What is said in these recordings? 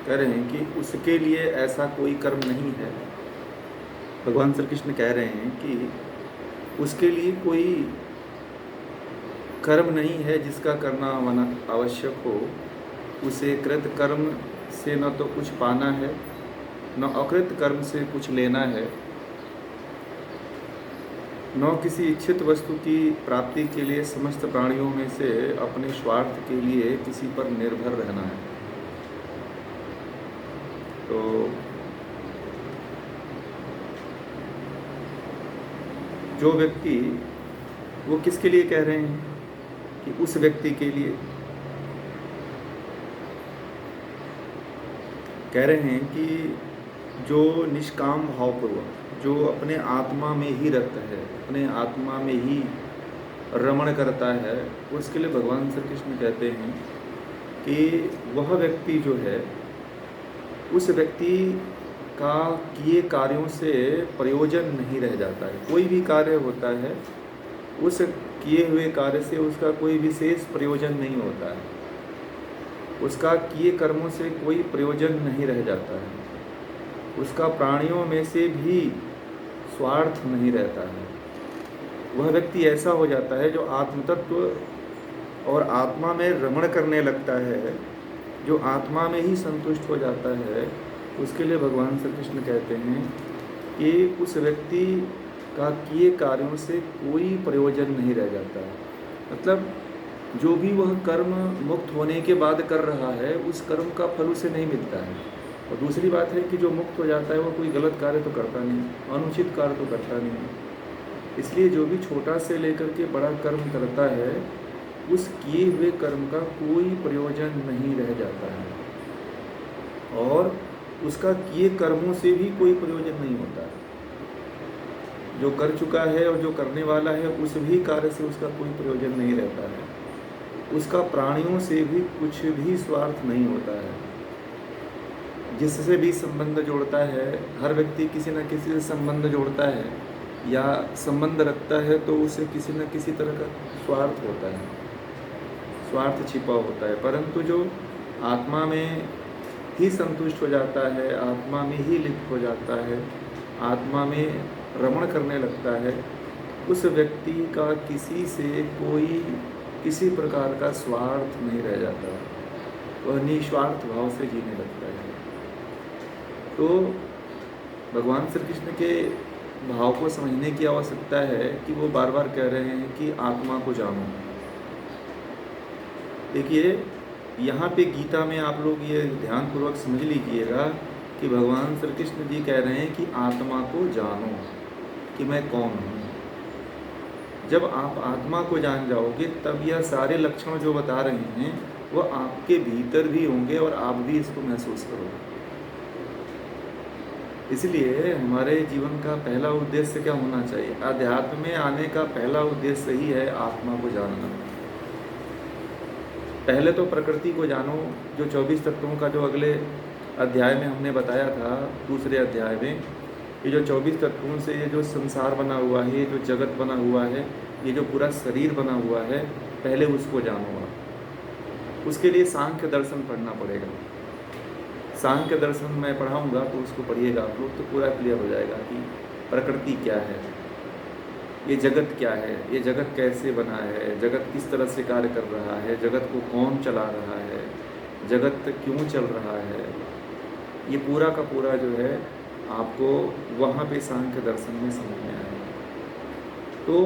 कह रहे हैं कि उसके लिए ऐसा कोई कर्म नहीं है। भगवान श्री कृष्ण कह रहे हैं कि उसके लिए कोई कर्म नहीं है जिसका करना आवश्यक हो। उसे कृत कर्म से न तो कुछ पाना है, न अकृत कर्म से कुछ लेना है, न किसी इच्छित वस्तु की प्राप्ति के लिए समस्त प्राणियों में से अपने स्वार्थ के लिए किसी पर निर्भर रहना है। तो जो व्यक्ति, वो किसके लिए कह रहे हैं कि उस व्यक्ति के लिए कह रहे हैं कि जो निष्काम भावपूर्वक, जो अपने आत्मा में ही रत है, अपने आत्मा में ही रमण करता है, उसके लिए भगवान श्री कृष्ण कहते हैं कि वह व्यक्ति जो है, उस व्यक्ति का किए कार्यों से प्रयोजन नहीं रह जाता है। कोई भी कार्य होता है, उस किए हुए कार्य से उसका कोई विशेष प्रयोजन नहीं होता है, उसका किए कर्मों से कोई प्रयोजन नहीं रह जाता है, उसका प्राणियों में से भी स्वार्थ नहीं रहता है। वह व्यक्ति ऐसा हो जाता है जो आत्मतत्व और आत्मा में रमण करने लगता है, जो आत्मा में ही संतुष्ट हो जाता है। उसके लिए भगवान श्री कृष्ण कहते हैं कि उस व्यक्ति का किए कार्यों से कोई प्रयोजन नहीं रह जाता है। मतलब जो भी वह कर्म मुक्त होने के बाद कर रहा है, उस कर्म का फल उसे नहीं मिलता है। और दूसरी बात है कि जो मुक्त हो जाता है वो कोई गलत कार्य तो करता नहीं, अनुचित कार्य तो करता नहीं। इसलिए जो भी छोटा से लेकर के बड़ा कर्म करता है, उस किए हुए कर्म का कोई प्रयोजन नहीं रह जाता है, और उसका किए कर्मों से भी कोई प्रयोजन नहीं होता है। जो कर चुका है और जो करने वाला है, उस भी कार्य से उसका कोई प्रयोजन नहीं रहता है। उसका प्राणियों से भी कुछ भी स्वार्थ नहीं होता है। जिससे भी संबंध जोड़ता है, हर व्यक्ति किसी न किसी से संबंध जोड़ता है या संबंध रखता है, तो उसे किसी न किसी तरह का स्वार्थ होता है, स्वार्थ छिपा होता है। परंतु जो आत्मा में ही संतुष्ट हो जाता है, आत्मा में ही लिप्त हो जाता है, आत्मा में रमण करने लगता है, उस व्यक्ति का किसी से कोई किसी प्रकार का स्वार्थ नहीं रह जाता, वह निस्वार्थ भाव से जीने लगता है। तो भगवान श्री कृष्ण के भाव को समझने की आवश्यकता है कि वो बार बार कह रहे हैं कि आत्मा को जानो। देखिए, यहाँ पे गीता में आप लोग ये ध्यानपूर्वक समझ लीजिएगा कि भगवान श्री कृष्ण जी कह रहे हैं कि आत्मा को जानो, कि मैं कौन हूँ। जब आप आत्मा को जान जाओगे, तब यह सारे लक्षण जो बता रहे हैं वो आपके भीतर भी होंगे और आप भी इसको महसूस करोगे। इसलिए हमारे जीवन का पहला उद्देश्य क्या होना चाहिए? अध्यात्म में आने का पहला उद्देश्य ही है आत्मा को जानना। पहले तो प्रकृति को जानो, जो 24 तत्वों का जो अगले अध्याय में हमने बताया था, दूसरे अध्याय में, ये जो 24 तत्वों से ये जो संसार बना हुआ है, ये जो जगत बना हुआ है, ये जो पूरा शरीर बना हुआ है, पहले उसको जानो आप। उसके लिए सांख्य दर्शन पढ़ना पड़ेगा। सांख्य दर्शन मैं पढ़ाऊँगा तो उसको पढ़िएगा आप लोग, तो पूरा क्लियर हो जाएगा कि प्रकृति क्या है, ये जगत क्या है, ये जगत कैसे बना है, जगत किस तरह से कार्य कर रहा है, जगत को कौन चला रहा है, जगत क्यों चल रहा है। ये पूरा का पूरा जो है आपको वहाँ पे सांख्य दर्शन में समझ में आएगा। तो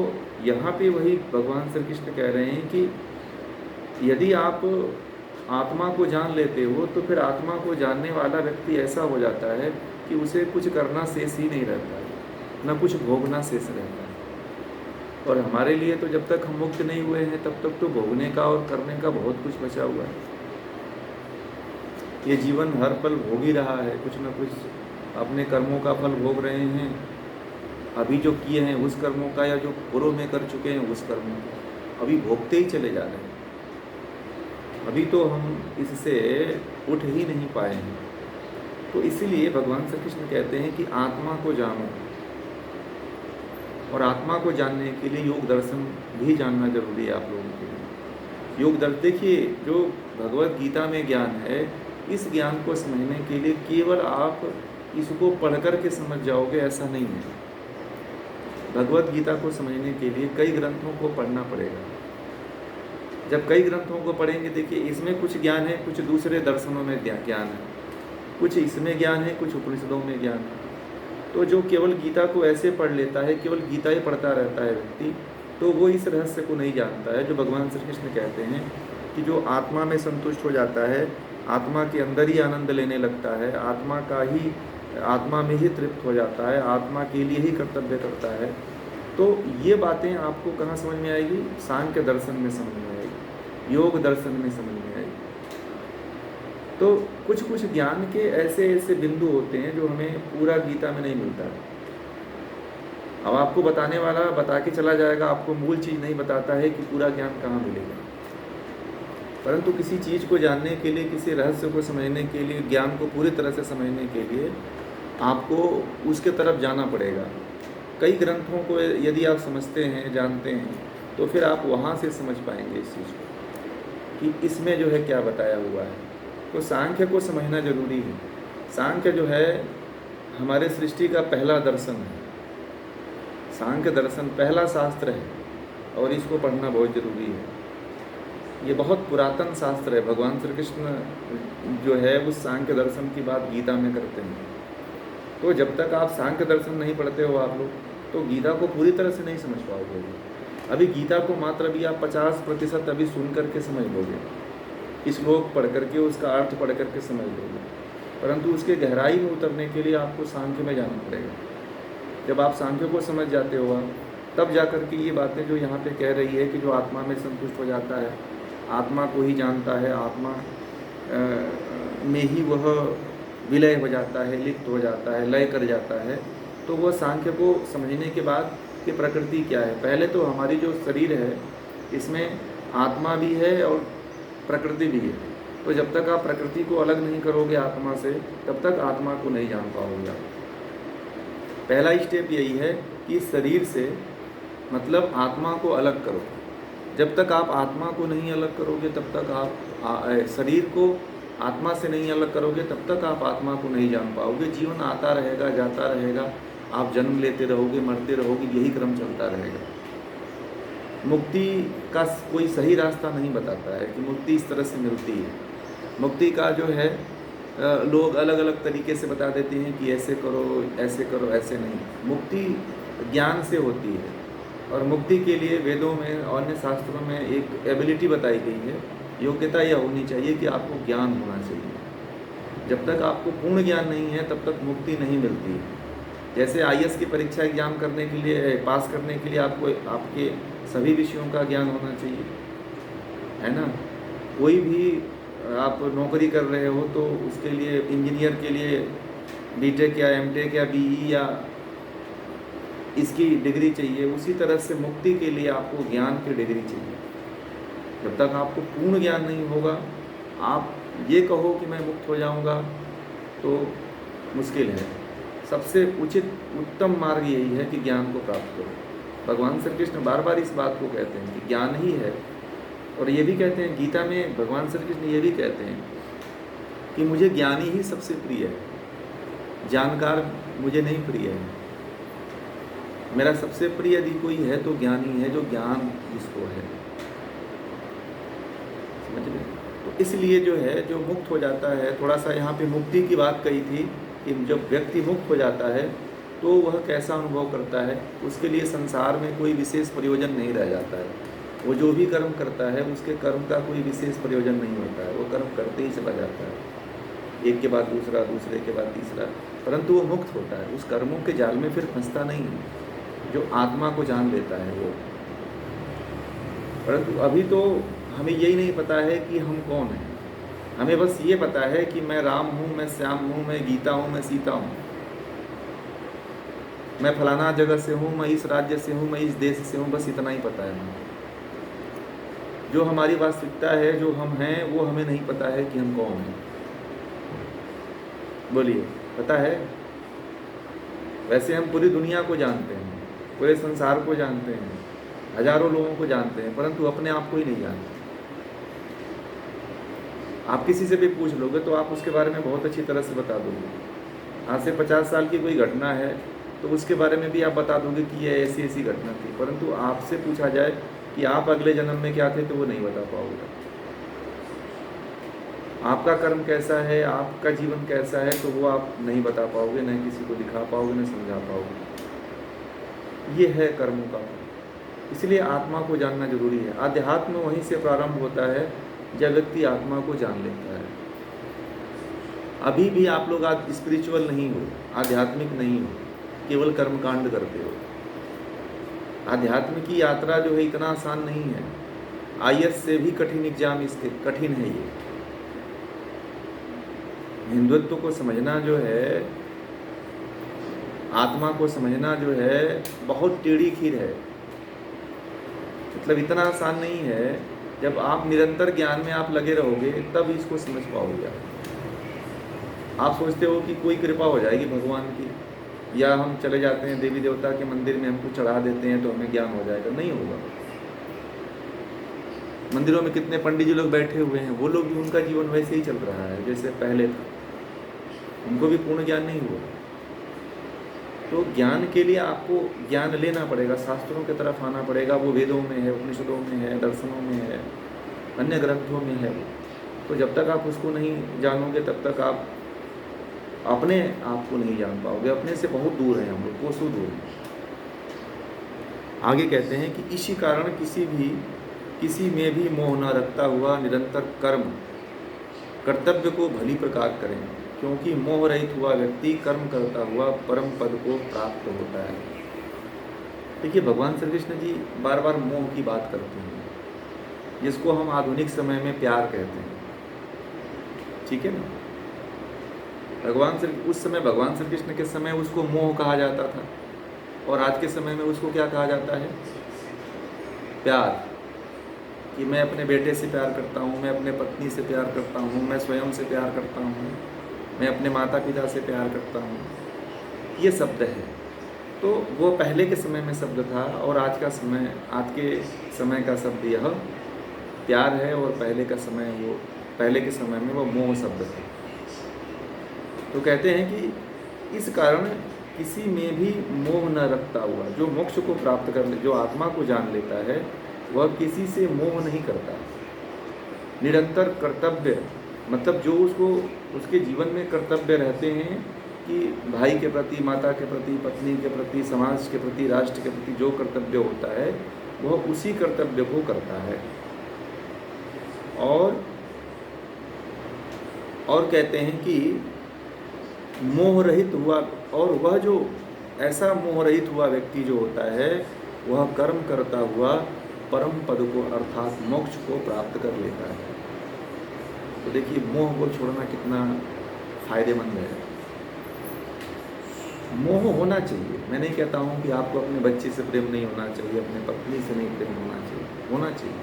यहाँ पे वही भगवान श्री कृष्ण कह रहे हैं कि यदि आप आत्मा को जान लेते हो, तो फिर आत्मा को जानने वाला व्यक्ति ऐसा हो जाता है कि उसे कुछ करना शेष ही नहीं रहता है, न कुछ भोगना शेष रहता है। और हमारे लिए तो जब तक हम मुक्त नहीं हुए हैं, तब तक तो भोगने का और करने का बहुत कुछ बचा हुआ है। ये जीवन हर पल भोग ही रहा है, कुछ न कुछ अपने कर्मों का फल भोग रहे हैं। अभी जो किए हैं उस कर्मों का, या जो पूर्व में कर चुके हैं उस कर्मों का, अभी भोगते ही चले जा रहे हैं। अभी तो हम इससे उठ ही नहीं पाए हैं। तो इसीलिए भगवान श्री कृष्ण कहते हैं कि आत्मा को जानो, और आत्मा को जानने के लिए योग दर्शन भी जानना जरूरी है आप लोगों के लिए। योग दर्शन, देखिए, जो भगवत गीता में ज्ञान है इस ज्ञान को समझने के लिए केवल आप इसको पढ़ कर के समझ जाओगे, ऐसा नहीं है। भगवत गीता को समझने के लिए कई ग्रंथों को पढ़ना पड़ेगा। जब कई ग्रंथों को पढ़ेंगे, देखिए इसमें कुछ ज्ञान है, कुछ दूसरे दर्शनों में ज्ञान है, कुछ इसमें ज्ञान है, कुछ उपनिषदों में ज्ञान है। तो जो केवल गीता को ऐसे पढ़ लेता है, केवल गीता ही पढ़ता रहता है व्यक्ति, तो वो इस रहस्य को नहीं जानता है जो भगवान श्री कृष्ण कहते हैं कि जो आत्मा में संतुष्ट हो जाता है, आत्मा के अंदर ही आनंद लेने लगता है, आत्मा में ही तृप्त हो जाता है, आत्मा के लिए ही कर्तव्य करता है, तो ये बातें आपको कहाँ समझ में आएगी? सांख्य दर्शन में समझ में आएगी, योग दर्शन में समझ में आएगी। तो कुछ कुछ ज्ञान के ऐसे ऐसे बिंदु होते हैं जो हमें पूरा गीता में नहीं मिलता है। अब आपको बताने वाला बता के चला जाएगा, आपको मूल चीज़ नहीं बताता है कि पूरा ज्ञान कहाँ मिलेगा। परंतु किसी चीज़ को जानने के लिए, किसी रहस्य को समझने के लिए, ज्ञान को पूरी तरह से समझने के लिए आपको उसके तरफ जाना पड़ेगा। कई ग्रंथों को यदि आप समझते हैं, जानते हैं, तो फिर आप वहाँ से समझ पाएंगे इस चीज़ को कि इसमें जो है क्या बताया हुआ है। तो सांख्य को समझना जरूरी है। सांख्य जो है हमारे सृष्टि का पहला दर्शन है। सांख्य दर्शन पहला शास्त्र है और इसको पढ़ना बहुत ज़रूरी है। ये बहुत पुरातन शास्त्र है। भगवान श्री कृष्ण जो है उस सांख्य दर्शन की बात गीता में करते हैं। तो जब तक आप सांख्य दर्शन नहीं पढ़ते हो आप लोग, तो गीता को पूरी तरह से नहीं समझ पाओगे। अभी गीता को मात्र अभी आप 50% अभी सुन करके समझ लोगे, श्लोक पढ़ करके उसका अर्थ पढ़ करके समझ लोगे, परंतु उसके गहराई में उतरने के लिए आपको सांख्य में जाना पड़ेगा। जब आप सांख्य को समझ जाते हो तब जा कर के ये बातें जो यहाँ पे कह रही है कि जो आत्मा में संतुष्ट हो जाता है, आत्मा को ही जानता है, आत्मा में ही वह विलय हो जाता है, लिप्त हो जाता है, लय कर जाता है, तो वह सांख्य को समझने के बाद कि प्रकृति क्या है। पहले तो हमारी जो शरीर है इसमें आत्मा भी है और प्रकृति भी है। तो जब तक आप प्रकृति को अलग नहीं करोगे आत्मा से, तब तक आत्मा को नहीं जान पाओगे आप। पहला स्टेप यही है कि शरीर से मतलब आत्मा को अलग करो। जब तक आप आत्मा को नहीं अलग करोगे, तब तक आप शरीर को आत्मा से नहीं अलग करोगे, तब तक आप आत्मा को नहीं जान पाओगे। जीवन आता रहेगा, जाता रहेगा, आप जन्म लेते रहोगे, मरते रहोगे, यही क्रम चलता रहेगा। मुक्ति का कोई सही रास्ता नहीं बताता है कि मुक्ति इस तरह से मिलती है। मुक्ति का जो है लोग अलग अलग तरीके से बता देते हैं कि ऐसे करो, ऐसे करो, ऐसे नहीं। मुक्ति ज्ञान से होती है और मुक्ति के लिए वेदों में और अन्य शास्त्रों में एक एबिलिटी बताई गई है, योग्यता यह होनी चाहिए कि आपको ज्ञान होना चाहिए। जब तक आपको पूर्ण ज्ञान नहीं है तब तक मुक्ति नहीं मिलती है। जैसे IAS की परीक्षा एग्जाम करने के लिए, पास करने के लिए आपको आपके सभी विषयों का ज्ञान होना चाहिए, है ना। कोई भी आप नौकरी कर रहे हो तो उसके लिए, इंजीनियर के लिए BTech या MTech या BE या इसकी डिग्री चाहिए। उसी तरह से मुक्ति के लिए आपको ज्ञान की डिग्री चाहिए। जब तक आपको पूर्ण ज्ञान नहीं होगा, आप ये कहो कि मैं मुक्त हो जाऊंगा, तो मुश्किल है। सबसे उचित उत्तम मार्ग यही है कि ज्ञान को प्राप्त करो। भगवान श्री कृष्ण बार बार इस बात को कहते हैं कि ज्ञान ही है। और ये भी कहते हैं गीता में, भगवान श्री कृष्ण ये भी कहते हैं कि मुझे ज्ञानी ही सबसे प्रिय है, जानकार मुझे नहीं प्रिय है। मेरा सबसे प्रिय यदि कोई है तो ज्ञानी है, जो ज्ञान जिसको है, समझ गए। तो इसलिए जो है, जो मुक्त हो जाता है, थोड़ा सा यहाँ पे मुक्ति की बात कही थी कि जब व्यक्ति मुक्त हो जाता है तो वह कैसा अनुभव करता है। उसके लिए संसार में कोई विशेष प्रयोजन नहीं रह जाता है। वो जो भी कर्म करता है उसके कर्म का कोई विशेष प्रयोजन नहीं होता है, वो कर्म करते ही चला जाता है, एक के बाद दूसरा, दूसरे के बाद तीसरा, परंतु वो मुक्त होता है। उस कर्मों के जाल में फिर फंसता नहीं है, जो आत्मा को जान लेता है वो। परंतु अभी तो हमें यही नहीं पता है कि हम कौन हैं। हमें बस ये पता है कि मैं राम हूँ, मैं श्याम हूँ, मैं गीता हूँ, मैं सीता हूँ, मैं फलाना जगह से हूँ, मैं इस राज्य से हूँ, मैं इस देश से हूँ, बस इतना ही पता है हमें। जो हमारी वास्तविकता है, जो हम हैं, वो हमें नहीं पता है कि हम कौन हैं। बोलिए, पता है? वैसे हम पूरी दुनिया को जानते हैं, पूरे संसार को जानते हैं, हजारों लोगों को जानते हैं, परंतु अपने आप को ही नहीं जानते। आप किसी से भी पूछ लोगे तो आप उसके बारे में बहुत अच्छी तरह से बता दोगे। आज से 50 साल की कोई घटना है तो उसके बारे में भी आप बता दोगे कि ये ऐसी ऐसी घटना थी, परंतु आपसे पूछा जाए कि आप अगले जन्म में क्या थे तो वो नहीं बता पाओगे। आपका कर्म कैसा है, आपका जीवन कैसा है, तो वो आप नहीं बता पाओगे, न किसी को दिखा पाओगे, न समझा पाओगे। ये है कर्मों का। इसलिए आत्मा को जानना जरूरी है। आध्यात्म वहीं से प्रारंभ होता है जब व्यक्ति आत्मा को जान लेता है। अभी भी आप लोग आज स्पिरिचुअल नहीं हो, आध्यात्मिक नहीं हो, केवल कर्मकांड करते हो। आध्यात्म की यात्रा जो है इतना आसान नहीं है। IAS से भी कठिन एग्जाम इसके कठिन है ये। हिंदुत्व को समझना जो है, आत्मा को समझना जो है, बहुत टेढ़ी खीर है। मतलब इतना आसान नहीं है। जब आप निरंतर ज्ञान में आप लगे रहोगे तब इसको समझ पाओगे। आप सोचते हो कि कोई कृपा हो जाएगी भगवान की, या हम चले जाते हैं देवी देवता के मंदिर में, हमको चढ़ा देते हैं तो हमें ज्ञान हो जाएगा। नहीं होगा। मंदिरों में कितने पंडित जी लोग बैठे हुए हैं, वो लोग भी, उनका जीवन वैसे ही चल रहा है जैसे पहले था, उनको भी पूर्ण ज्ञान नहीं हुआ। तो ज्ञान के लिए आपको ज्ञान लेना पड़ेगा, शास्त्रों की तरफ आना पड़ेगा। वो वेदों में है, उपनिषदों में है, दर्शनों में है, अन्य ग्रंथों में है। तो जब तक आप उसको नहीं जानोगे तब तक आप अपने आप को नहीं जान पाओगे। अपने से बहुत दूर हैं हम लोग, कोसों दूर हैं। आगे कहते हैं कि इसी कारण किसी में भी मोह न रखता हुआ निरंतर कर्म कर्तव्य को भली प्रकार करें, क्योंकि मोह रहित हुआ व्यक्ति कर्म करता हुआ परम पद को प्राप्त होता है। देखिए, भगवान श्री कृष्ण जी बार बार मोह की बात करते हैं, जिसको हम आधुनिक समय में प्यार कहते हैं। ठीक है ना। उस समय भगवान श्री कृष्ण के समय उसको मोह कहा जाता था, और आज के समय में उसको क्या कहा जाता है? प्यार। कि मैं अपने बेटे से प्यार करता हूँ, मैं अपने पत्नी से प्यार करता हूँ, मैं स्वयं से प्यार करता हूँ, मैं अपने माता पिता से प्यार करता हूँ। ये शब्द है। तो वो पहले के समय में शब्द था, और आज के समय का शब्द यह प्यार है, और पहले के समय में वो मोह शब्द है। तो कहते हैं कि इस कारण किसी में भी मोह न रखता हुआ, जो मोक्ष को प्राप्त कर ले, जो आत्मा को जान लेता है, वह किसी से मोह नहीं करता। निरंतर कर्तव्य, मतलब जो उसके जीवन में कर्तव्य रहते हैं कि भाई के प्रति, माता के प्रति, पत्नी के प्रति, समाज के प्रति, राष्ट्र के प्रति जो कर्तव्य होता है, वह उसी कर्तव्य को करता है। और कहते हैं कि मोह रहित हुआ, और वह जो ऐसा मोह रहित हुआ व्यक्ति जो होता है, वह कर्म करता हुआ परम पद को, अर्थात मोक्ष को प्राप्त कर लेता है। तो देखिए, मोह को छोड़ना कितना फायदेमंद है। मोह होना चाहिए। मैं नहीं कहता हूँ कि आपको अपने बच्चे से प्रेम नहीं होना चाहिए, अपने पत्नी से नहीं प्रेम होना चाहिए,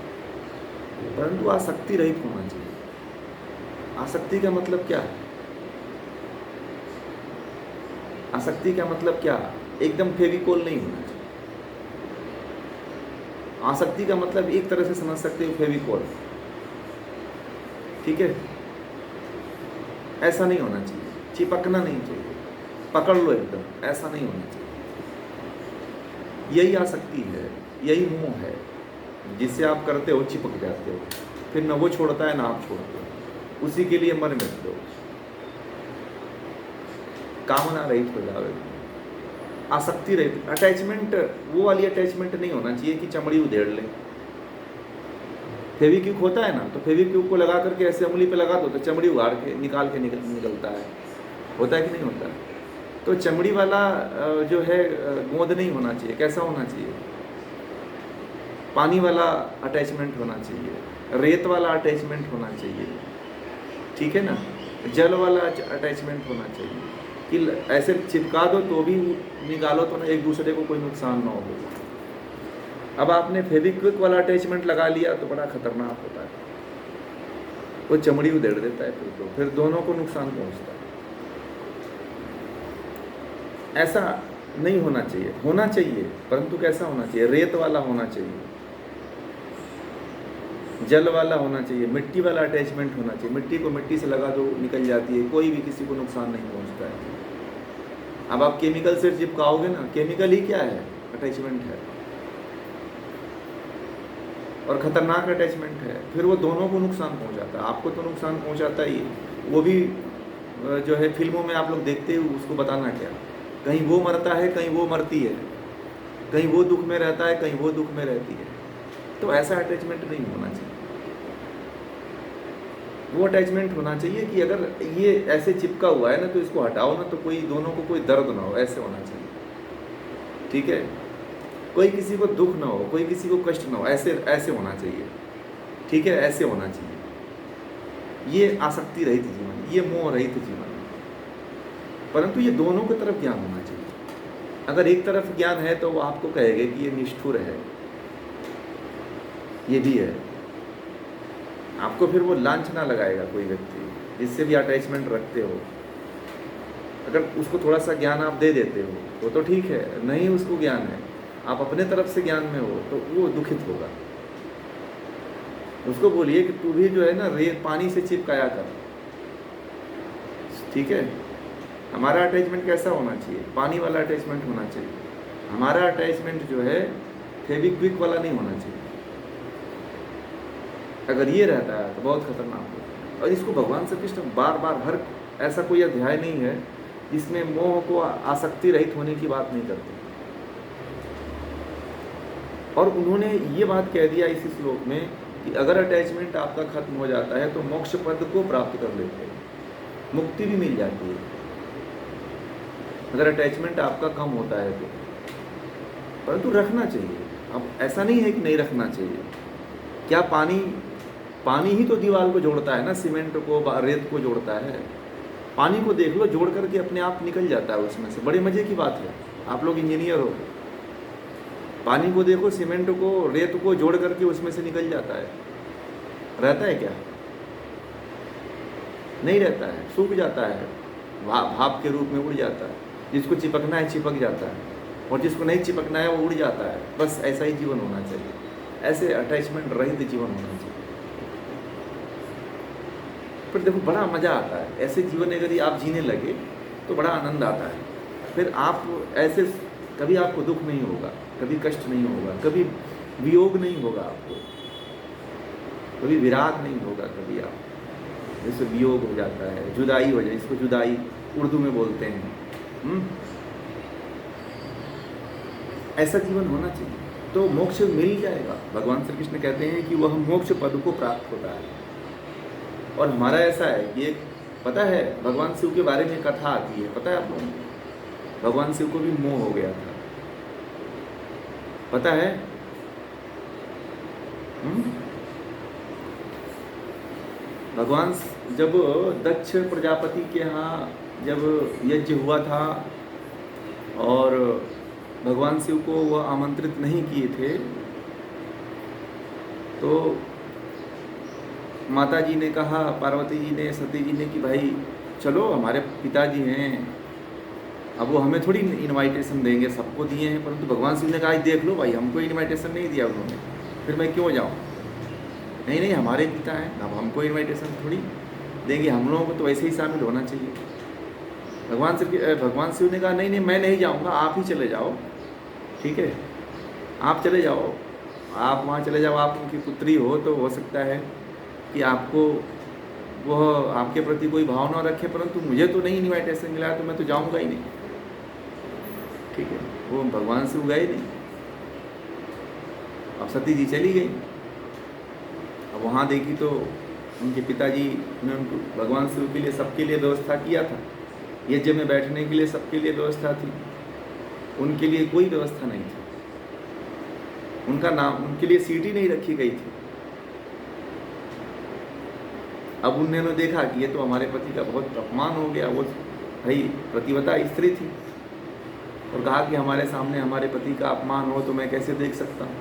परंतु आसक्ति रहित होना चाहिए। आसक्ति का मतलब क्या है? आसक्ति का मतलब क्या? एकदम फेविकोल नहीं होना चाहिए। आसक्ति का मतलब एक तरह से समझ सकते हो फेविकोल, ठीक है? ऐसा नहीं होना चाहिए, चिपकना नहीं चाहिए, पकड़ लो एकदम, ऐसा नहीं होना चाहिए। यही आसक्ति है, यही मोह है, जिससे आप करते हो, चिपक जाते हो, फिर न वो छोड़ता है ना आप छोड़ते हो, उसी के लिए मर मिटते हो। कामना रहित हो जाओ, आसक्ति रहित। अटैचमेंट, वो वाली अटैचमेंट नहीं होना चाहिए कि चमड़ी उधेड़ ले। फेविक्विक होता है ना, तो फेविक्विक को लगा करके ऐसे उंगली पे लगा दो तो चमड़ी उगाड़ के निकाल के निकलता है। होता है कि नहीं होता? तो चमड़ी वाला जो है गोंद नहीं होना चाहिए। कैसा होना चाहिए? पानी वाला अटैचमेंट होना चाहिए, रेत वाला अटैचमेंट होना चाहिए, ठीक है ना? जल वाला अटैचमेंट होना चाहिए कि ऐसे चिपका दो तो भी निकालो तो ना एक दूसरे को कोई नुकसान ना हो। अब आपने फेविक्विक वाला अटैचमेंट लगा लिया तो बड़ा खतरनाक होता है, वो चमड़ी उधेड़ देता है, फिर दोनों को नुकसान पहुंचता है। ऐसा नहीं होना चाहिए। होना चाहिए, परंतु कैसा होना चाहिए? रेत वाला होना चाहिए। जल वाला होना चाहिए, मिट्टी वाला अटैचमेंट होना चाहिए। मिट्टी को मिट्टी से लगा दो, निकल जाती है, कोई भी किसी को नुकसान नहीं पहुंचता है। अब आप केमिकल से चिपकाओगे ना, केमिकल ही क्या है, अटैचमेंट है, और ख़तरनाक अटैचमेंट है। फिर वो दोनों को नुकसान पहुंचाता है, आपको तो नुकसान पहुंचाता ही है, वो भी जो है फिल्मों में आप लोग देखते हो, उसको बताना क्या, कहीं वो मरता है, कहीं वो मरती है, कहीं वो दुख में रहता है, कहीं वो दुख में रहती है। तो ऐसा अटैचमेंट नहीं होना चाहिए। वो अटैचमेंट होना चाहिए कि अगर ये ऐसे चिपका हुआ है ना, तो इसको हटाओ ना, तो कोई दोनों को कोई दर्द ना हो, ऐसे होना चाहिए। ठीक है, कोई किसी को दुख ना हो, कोई किसी को कष्ट ना हो, ऐसे ऐसे होना चाहिए। ठीक है, ऐसे होना चाहिए। ये आसक्ति रहित जीवन, ये मोह रहित जीवन। परंतु ये दोनों की तरफ ज्ञान होना चाहिए। अगर एक तरफ ज्ञान है तो वो आपको कहेगा कि ये निष्ठुर है, ये भी है, आपको फिर वो लांछना लगाएगा कोई व्यक्ति जिससे भी अटैचमेंट रखते हो। अगर उसको थोड़ा सा ज्ञान आप दे देते हो वो तो ठीक है, नहीं उसको ज्ञान है, आप अपने तरफ से ज्ञान में हो, तो वो दुखित होगा। उसको बोलिए कि तू भी जो है ना रेत पानी से चिपकाया कर। ठीक है, हमारा अटैचमेंट कैसा होना चाहिए, पानी वाला अटैचमेंट होना चाहिए। हमारा अटैचमेंट जो है फेविक्विक वाला नहीं होना चाहिए। अगर ये रहता है तो बहुत खतरनाक होता है। और इसको भगवान श्री कृष्ण बार बार, हर ऐसा कोई अध्याय नहीं है जिसमें मोह को आसक्ति रहित होने की बात नहीं करते। और उन्होंने ये बात कह दिया इसी श्लोक में कि अगर अटैचमेंट आपका खत्म हो जाता है तो मोक्ष पद को प्राप्त कर लेते हैं, मुक्ति भी मिल जाती है। अगर अटैचमेंट आपका कम होता है तो, परंतु रखना चाहिए। अब ऐसा नहीं है कि नहीं रखना चाहिए। क्या पानी ही तो दीवार को जोड़ता है ना, सीमेंट को, रेत को जोड़ता है। पानी को देख लो, जोड़ करके अपने आप निकल जाता है उसमें से। बड़े मज़े की बात है, आप लोग इंजीनियर हो, पानी को देखो, सीमेंट को, रेत को जोड़ करके उसमें से निकल जाता है। रहता है क्या? नहीं रहता है, सूख जाता है, भाप के रूप में उड़ जाता है। जिसको चिपकना है चिपक जाता है, और जिसको नहीं चिपकना है वो उड़ जाता है। बस ऐसा ही जीवन होना चाहिए, ऐसे अटैचमेंट रहित जीवन होना चाहिए। पर देखो बड़ा मज़ा आता है ऐसे जीवन यदि आप जीने लगे तो बड़ा आनंद आता है। फिर आप ऐसे कभी आपको दुख नहीं होगा, कभी कष्ट नहीं होगा, कभी वियोग नहीं होगा आपको, कभी विराग नहीं होगा। कभी आप जैसे वियोग हो जाता है, जुदाई हो जाए, इसको जुदाई उर्दू में बोलते हैं। ऐसा जीवन होना चाहिए तो मोक्ष मिल जाएगा। भगवान श्री कृष्ण कहते हैं कि वह मोक्ष पद को प्राप्त होता है। और हमारा ऐसा है कि एक पता है भगवान शिव के बारे में कथा आती है, पता है आप लोगों को? भगवान शिव को भी मोह हो गया था, पता है? भगवान जब दक्ष प्रजापति के यहाँ जब यज्ञ हुआ था और भगवान शिव को वह आमंत्रित नहीं किए थे, तो माता जी ने कहा, पार्वती जी ने, सती जी ने कि भाई चलो, हमारे पिताजी हैं, अब वो हमें थोड़ी इनवाइटेशन देंगे, सबको दिए हैं। परंतु भगवान शिव ने कहा देख लो भाई, हमको इनवाइटेशन नहीं दिया उन्होंने, फिर मैं क्यों जाऊँ? नहीं नहीं, हमारे पिता हैं, अब हमको इनवाइटेशन थोड़ी देंगे, हम लोगों को तो वैसे ही शामिल होना चाहिए। भगवान शिव ने कहा नहीं नहीं, मैं नहीं जाऊँगा, आप ही चले जाओ। ठीक है, आप चले जाओ, आप वहाँ चले जाओ, आप उनकी पुत्री हो तो हो सकता है कि आपको वह आपके प्रति कोई भाव ना रखे, परंतु मुझे तो नहीं इन्विटेशन मिला तो मैं तो जाऊंगा ही नहीं। ठीक है, वो भगवान शिव गए नहीं। अब सती जी चली गई। अब वहाँ देखी तो उनके पिताजी ने उनको भगवान शिव के लिए, सबके लिए व्यवस्था किया था, यज्ञ में बैठने के लिए सबके लिए व्यवस्था थी, उनके लिए कोई व्यवस्था नहीं थी। उनका नाम, उनके लिए सीट ही नहीं रखी गई थी। अब उन्होंने देखा कि ये तो हमारे पति का बहुत अपमान हो गया। वो भाई प्रतिवता स्त्री थी और कहा कि हमारे सामने हमारे पति का अपमान हो तो मैं कैसे देख सकता हूँ।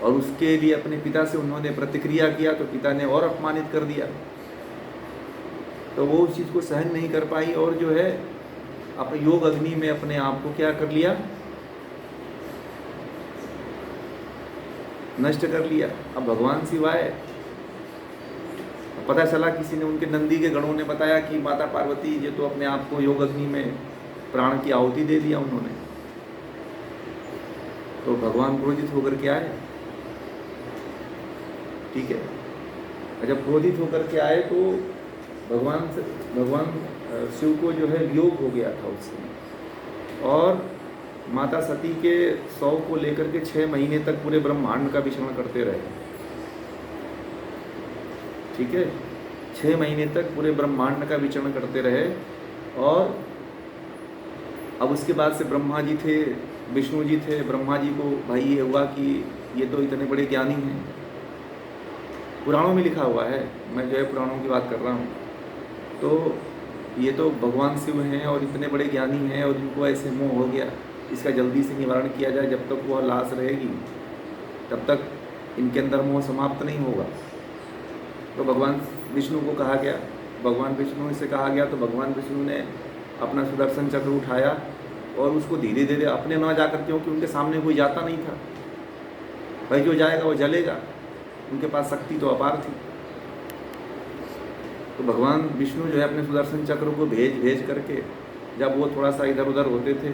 और उसके लिए अपने पिता से उन्होंने प्रतिक्रिया किया तो पिता ने और अपमानित कर दिया। तो वो उस चीज़ को सहन नहीं कर पाई और जो है अपने योग अग्नि में अपने आप को क्या कर लिया, नष्ट कर लिया। अब भगवान सिवाय पता चला किसी ने, उनके नंदी के गणों ने बताया कि माता पार्वती ये तो अपने आप को योग अग्नि में प्राण की आहुति दे दिया उन्होंने। तो भगवान क्रोधित होकर के आए, ठीक है। जब क्रोधित होकर के आए तो भगवान शिव को जो है वियोग हो गया था उस समय, और माता सती के शव को लेकर के 6 महीने तक पूरे ब्रह्मांड का विचरण करते रहे, ठीक है। 6 महीने तक पूरे ब्रह्मांड का विचरण करते रहे। और अब उसके बाद से ब्रह्मा जी थे, विष्णु जी थे। ब्रह्मा जी को भाई ये हुआ कि ये तो इतने बड़े ज्ञानी हैं, पुराणों में लिखा हुआ है, मैं जो है पुराणों की बात कर रहा हूँ, तो ये तो भगवान शिव हैं और इतने बड़े ज्ञानी हैं और इनको ऐसे मोह हो गया, इसका जल्दी से निवारण किया जाए। जब तक वह लाश रहेगी तब तक इनके अंदर मोह समाप्त नहीं होगा। तो भगवान विष्णु को कहा गया, भगवान विष्णु से कहा गया, तो भगवान विष्णु ने अपना सुदर्शन चक्र उठाया और उसको धीरे धीरे अपने ना जाकर, क्योंकि उनके सामने कोई जाता नहीं था, भाई जो जाएगा वो जलेगा, उनके पास शक्ति तो अपार थी। तो भगवान विष्णु जो है अपने सुदर्शन चक्र को भेज करके, जब वो थोड़ा सा इधर उधर होते थे,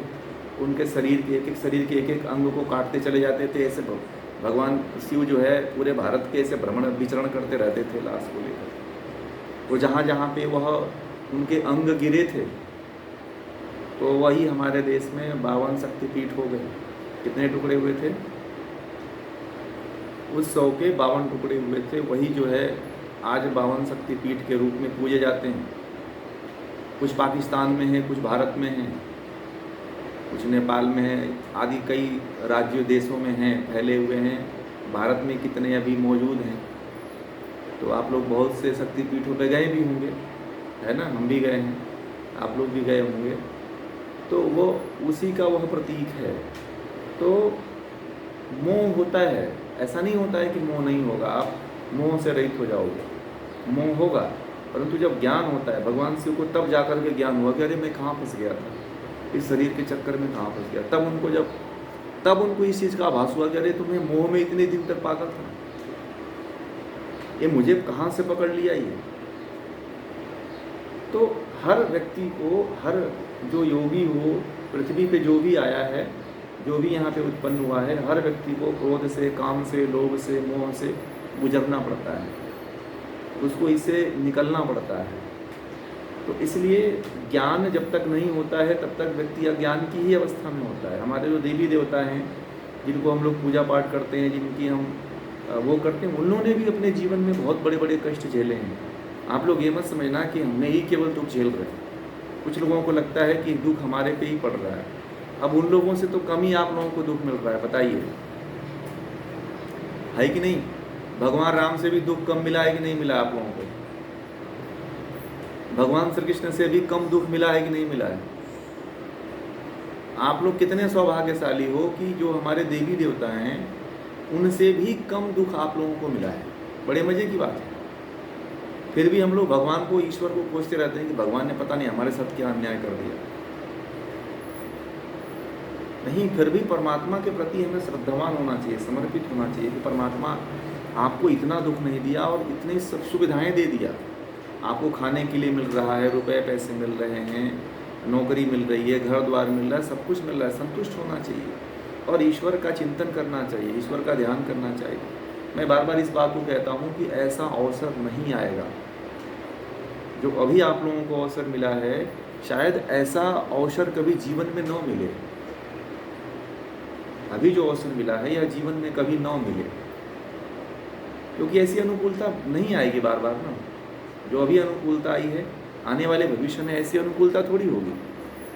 उनके शरीर के एक एक अंग को काटते चले जाते थे। ऐसे भगवान शिव जो है पूरे भारत के ऐसे भ्रमण विचरण करते रहते थे लाश को लेकर। तो जहाँ जहाँ पे वह उनके अंग गिरे थे, तो वही हमारे देश में 52 शक्तिपीठ हो गए। कितने टुकड़े हुए थे? उस 100 के 52 टुकड़े हुए थे। वही जो है आज 52 शक्तिपीठ के रूप में पूजे जाते हैं। कुछ पाकिस्तान में है, कुछ भारत में है, कुछ नेपाल में है, आदि कई राज्यों देशों में हैं, फैले हुए हैं। भारत में कितने अभी मौजूद हैं। तो आप लोग बहुत से शक्तिपीठों पे गए भी होंगे, है ना, हम भी गए हैं, आप लोग भी गए होंगे। तो वो उसी का वह प्रतीक है। तो मोह होता है, ऐसा नहीं होता है कि मोह नहीं होगा, आप मोह से रहित हो जाओगे, मोह होगा, परंतु जब ज्ञान होता है, भगवान शिव को तब जाकर के ज्ञान हुआ कि अरे मैं कहाँ फंस गया था, इस शरीर के चक्कर में कहाँ फंस गया। तब उनको इस चीज़ का आभास हुआ कि अरे तुम्हें मोह में इतने दिन तक पागल था, ये मुझे कहाँ से पकड़ लिया ये। तो हर व्यक्ति को, हर जो योगी हो, पृथ्वी पे जो भी आया है, जो भी यहाँ पे उत्पन्न हुआ है, हर व्यक्ति को क्रोध से, काम से, लोभ से, मोह से गुजरना पड़ता है, उसको इससे निकलना पड़ता है। तो इसलिए ज्ञान जब तक नहीं होता है तब तक व्यक्ति अज्ञान की ही अवस्था में होता है। हमारे जो देवी देवता हैं, जिनको हम लोग पूजा पाठ करते हैं, जिनकी हम वो करते हैं, उन्होंने भी अपने जीवन में बहुत बड़े बड़े कष्ट झेले हैं। आप लोग ये मत समझना कि हमने ही केवल दुख झेल रहे हैं। कुछ लोगों को लगता है कि दुख हमारे पे ही पड़ रहा है। अब उन लोगों से तो कम ही आप लोगों को दुख मिल रहा है, बताइए, है कि नहीं? भगवान राम से भी दुख कम मिला है कि नहीं मिला आप लोगों को? भगवान श्री कृष्ण से भी कम दुख मिला है कि नहीं मिला है? आप लोग कितने सौभाग्यशाली हो कि जो हमारे देवी देवता हैं उनसे भी कम दुख आप लोगों को मिला है। बड़े मजे की बात है। फिर भी हम लोग भगवान को, ईश्वर को कोसते रहते हैं कि भगवान ने पता नहीं हमारे साथ क्या अन्याय कर दिया। नहीं, फिर भी परमात्मा के प्रति हमें श्रद्धावान होना चाहिए, समर्पित होना चाहिए कि परमात्मा आपको इतना दुख नहीं दिया और इतनी सब सुविधाएं दे दिया। आपको खाने के लिए मिल रहा है, रुपए पैसे मिल रहे हैं, नौकरी मिल रही है, घर द्वार मिल रहा है, सब कुछ मिल रहा है। संतुष्ट होना चाहिए और ईश्वर का चिंतन करना चाहिए, ईश्वर का ध्यान करना चाहिए। मैं बार बार इस बात को कहता हूँ कि ऐसा अवसर नहीं आएगा। जो अभी आप लोगों को अवसर मिला है, शायद ऐसा अवसर कभी जीवन में न मिले। अभी जो अवसर मिला है यह जीवन में कभी न मिले, क्योंकि ऐसी अनुकूलता नहीं आएगी बार बार ना। जो अभी अनुकूलता आई है, आने वाले भविष्य में ऐसी अनुकूलता थोड़ी होगी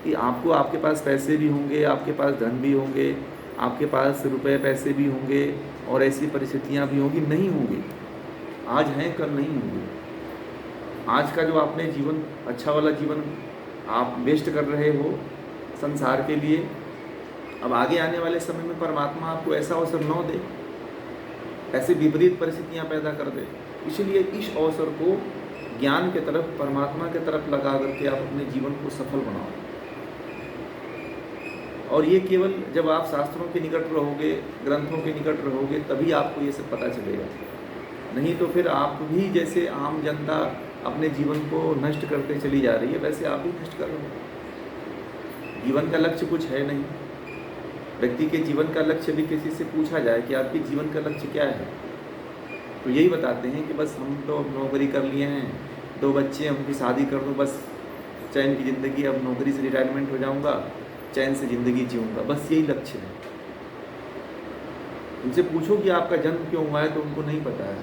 कि आपको, आपके पास पैसे भी होंगे, आपके पास धन भी होंगे, आपके पास रुपए पैसे भी होंगे और ऐसी परिस्थितियां भी होंगी। नहीं होंगी, आज हैं कल नहीं होंगी। आज का जो आपने जीवन, अच्छा वाला जीवन आप वेस्ट कर रहे हो संसार के लिए, अब आगे आने वाले समय में परमात्मा आपको ऐसा अवसर न दे, ऐसे विपरीत परिस्थितियां पैदा कर दे। इसलिए इस अवसर को ज्ञान के तरफ, परमात्मा के तरफ लगा करके आप अपने जीवन को सफल बनाओ। और ये केवल जब आप शास्त्रों के निकट रहोगे, ग्रंथों के निकट रहोगे, तभी आपको ये सब पता चलेगा। नहीं तो फिर आप भी जैसे आम जनता अपने जीवन को नष्ट करते चली जा रही है, वैसे आप भी नष्ट कर रहे हो। जीवन का लक्ष्य कुछ है नहीं। व्यक्ति के जीवन का लक्ष्य भी किसी से पूछा जाए कि आपके जीवन का लक्ष्य क्या है, तो यही बताते हैं कि बस हम तो अब नौकरी कर लिए हैं, 2 बच्चे, हम भी शादी कर दो, बस चैन की ज़िंदगी, अब नौकरी से रिटायरमेंट हो जाऊंगा, चैन से ज़िंदगी जीऊँगा, बस यही लक्ष्य है। उनसे पूछो कि आपका जन्म क्यों हुआ है, तो उनको नहीं पता है,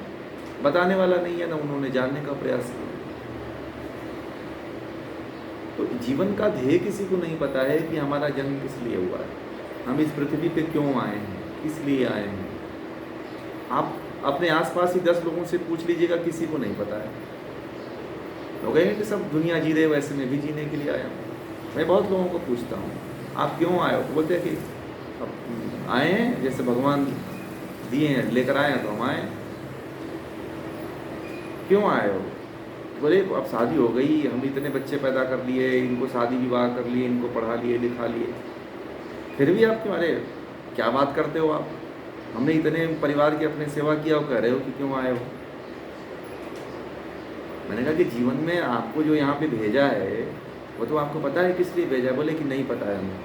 बताने वाला नहीं है, ना उन्होंने जानने का प्रयास किया। तो जीवन का ध्येय किसी को नहीं पता है कि हमारा जन्म किस लिए हुआ है, हम इस पृथ्वी पे क्यों आए हैं, किस लिए आए हैं। आप अपने आसपास ही 10 लोगों से पूछ लीजिएगा, किसी को नहीं पता है। लोग कहेंगे कि सब दुनिया जी रहे, वैसे मैं भी जीने के लिए आया हूँ। मैं बहुत लोगों को पूछता हूँ, आप क्यों आए हो, तो बोलते हैं कि अब आए हैं, जैसे भगवान दिए हैं, लेकर आए हैं तो हम आए। क्यों आए हो, बोले अब शादी हो गई, हम इतने बच्चे पैदा कर लिए, इनको शादी विवाह कर लिए, इनको पढ़ा लिए लिखा लिए, फिर भी आप क्यों, अरे क्या बात करते हो आप, हमने इतने परिवार की अपने सेवा किया, और कह रहे हो कि क्यों आए हो। मैंने कहा कि जीवन में आपको जो यहाँ पे भेजा है, वो तो आपको पता है किस लिए भेजा है। बोले कि नहीं पता है हमें,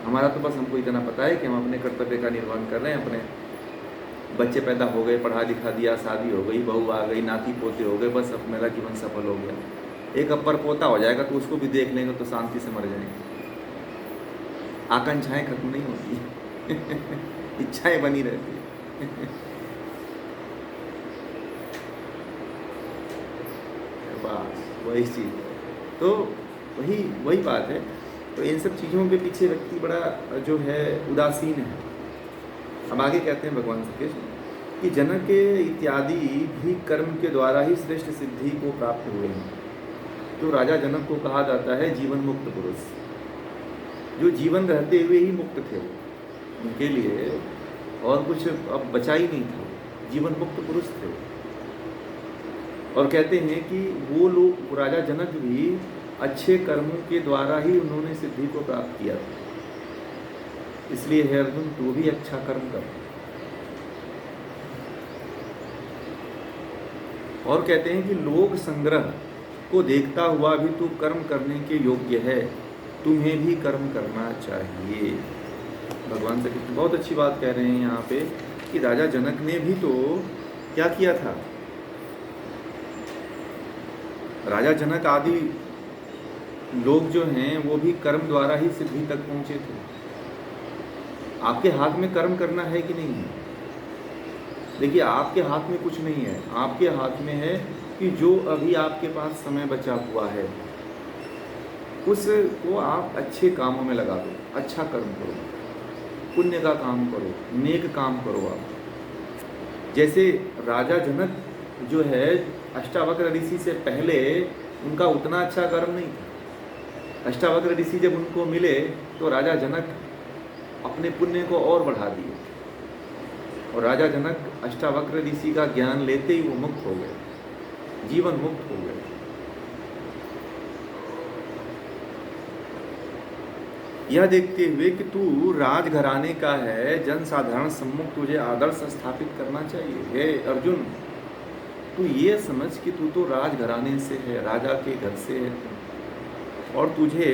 हमारा तो बस हमको इतना पता है कि हम अपने कर्तव्य का निर्वहन कर रहे हैं, अपने बच्चे पैदा हो गए, पढ़ा लिखा दिया, शादी हो गई, बहू आ गई, नाती पोते हो गए, बस अब मेरा जीवन सफल हो गया। एक अपर पोता हो जाएगा तो उसको भी देख लेंगे तो शांति से मर जाएंगे। आकांक्षाएं खत्म नहीं होती इच्छाएं बनी रहती बस वही चीज़ है। तो वही बात है। तो इन सब चीज़ों के पीछे व्यक्ति बड़ा जो है उदासीन है। अब आगे कहते हैं भगवान श्री कृष्ण कि जनक इत्यादि भी कर्म के द्वारा ही श्रेष्ठ सिद्धि को प्राप्त हुए हैं। तो राजा जनक को कहा जाता है जीवन मुक्त पुरुष, जो जीवन रहते हुए ही मुक्त थे, उनके लिए और कुछ अब बचा ही नहीं था, जीवन मुक्त पुरुष थे। और कहते हैं कि वो लोग, राजा जनक भी अच्छे कर्मों के द्वारा ही उन्होंने सिद्धि को प्राप्त किया था। इसलिए हे अर्जुन, तू भी अच्छा कर्म कर। और कहते हैं कि लोक संग्रह को देखता हुआ भी तू कर्म करने के योग्य है, तुम्हें भी कर्म करना चाहिए। भगवान श्री कृष्ण बहुत अच्छी बात कह रहे हैं यहाँ पे कि राजा जनक ने भी तो क्या किया था। राजा जनक आदि लोग जो हैं वो भी कर्म द्वारा ही सिद्धि तक पहुँचे थे। आपके हाथ में कर्म करना है कि नहीं है? देखिए, आपके हाथ में कुछ नहीं है, आपके हाथ में है कि जो अभी आपके पास समय बचा हुआ है उसको आप अच्छे कामों में लगा दो, अच्छा कर्म करो, पुण्य का काम करो, नेक काम करो। आप जैसे राजा जनक जो है, अष्टावक्र ऋषि से पहले उनका उतना अच्छा कर्म नहीं था। अष्टावक्र ऋषि जब उनको मिले तो राजा जनक अपने पुण्य को और बढ़ा दिए, और राजा जनक अष्टावक्र ऋषि का ज्ञान लेते ही वो मुक्त हो गए, जीवन मुक्त हो गए। यह देखते हुए कि तू राजघराने का है, जन साधारण सम्मुख तुझे आदर्श स्थापित करना चाहिए। हे अर्जुन, तू ये समझ कि तू तो राजघराने से है, राजा के घर से है, और तुझे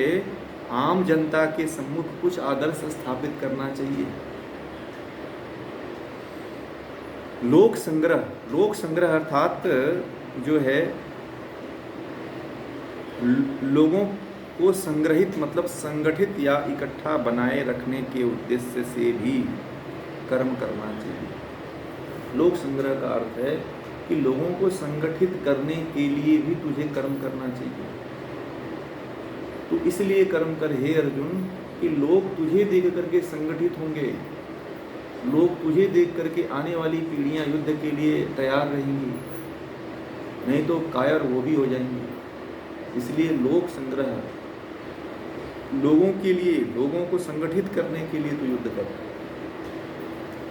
आम जनता के सम्मुख कुछ आदर्श स्थापित करना चाहिए। लोक संग्रह अर्थात जो है लोगों को संग्रहित मतलब संगठित या इकट्ठा बनाए रखने के उद्देश्य से भी कर्म करना चाहिए। लोक संग्रह का अर्थ है कि लोगों को संगठित करने के लिए भी तुझे कर्म करना चाहिए। तो इसलिए कर्म कर हे अर्जुन कि लोग तुझे देख करके संगठित होंगे, लोग तुझे देख करके आने वाली पीढ़ियां युद्ध के लिए तैयार रहेंगी, नहीं तो कायर वो भी हो जाएंगी। इसलिए लोक संग्रह, लोगों के लिए, लोगों को संगठित करने के लिए तू युद्ध कर।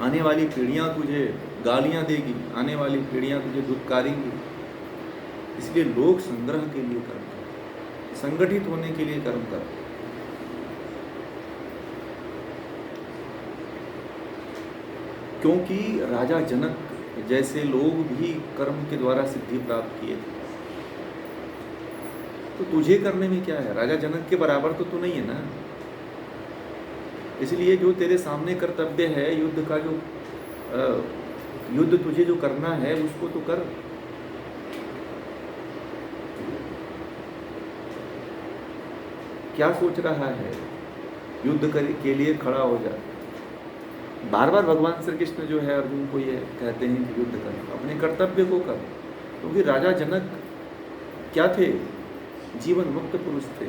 आने वाली पीढ़ियां तुझे गालियां देगी, आने वाली पीढ़ियां तुझे दुत्कारेंगी, इसलिए लोक संग्रह के लिए कर्म कर, संगठित होने के लिए कर्म कर। क्योंकि राजा जनक जैसे लोग भी कर्म के द्वारा सिद्धि प्राप्त किए थे, तो तुझे करने में क्या है? राजा जनक के बराबर तो तू नहीं है ना। इसलिए जो तेरे सामने कर्तव्य है, युद्ध का जो युद्ध तुझे जो करना है उसको तो कर। क्या सोच रहा है? युद्ध के लिए खड़ा हो जा। बार बार भगवान श्री कृष्ण जो है अर्जुन को ये कहते हैं कि युद्ध कर, अपने कर्तव्य को कर। क्योंकि राजा जनक क्या थे? जीवन मुक्त पुरुष थे,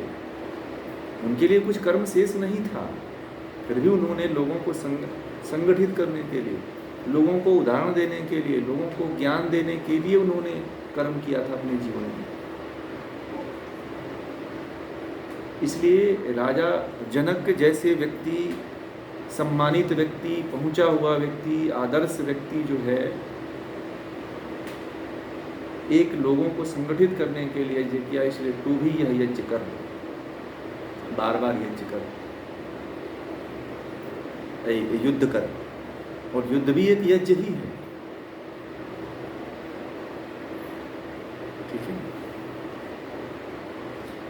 उनके लिए कुछ कर्म शेष नहीं था, फिर भी उन्होंने लोगों को संगठित करने के लिए, लोगों को उदाहरण देने के लिए, लोगों को ज्ञान देने के लिए उन्होंने कर्म किया था अपने जीवन में। इसलिए राजा जनक जैसे व्यक्ति, सम्मानित व्यक्ति, पहुंचा हुआ व्यक्ति, आदर्श व्यक्ति जो है, एक लोगों को संगठित करने के लिए यज्ञ किया। इसलिए तू भी यह यज्ञ कर, बार बार यज्ञ कर, युद्ध कर। और युद्ध भी एक यज्ञ ही है, ठीक है?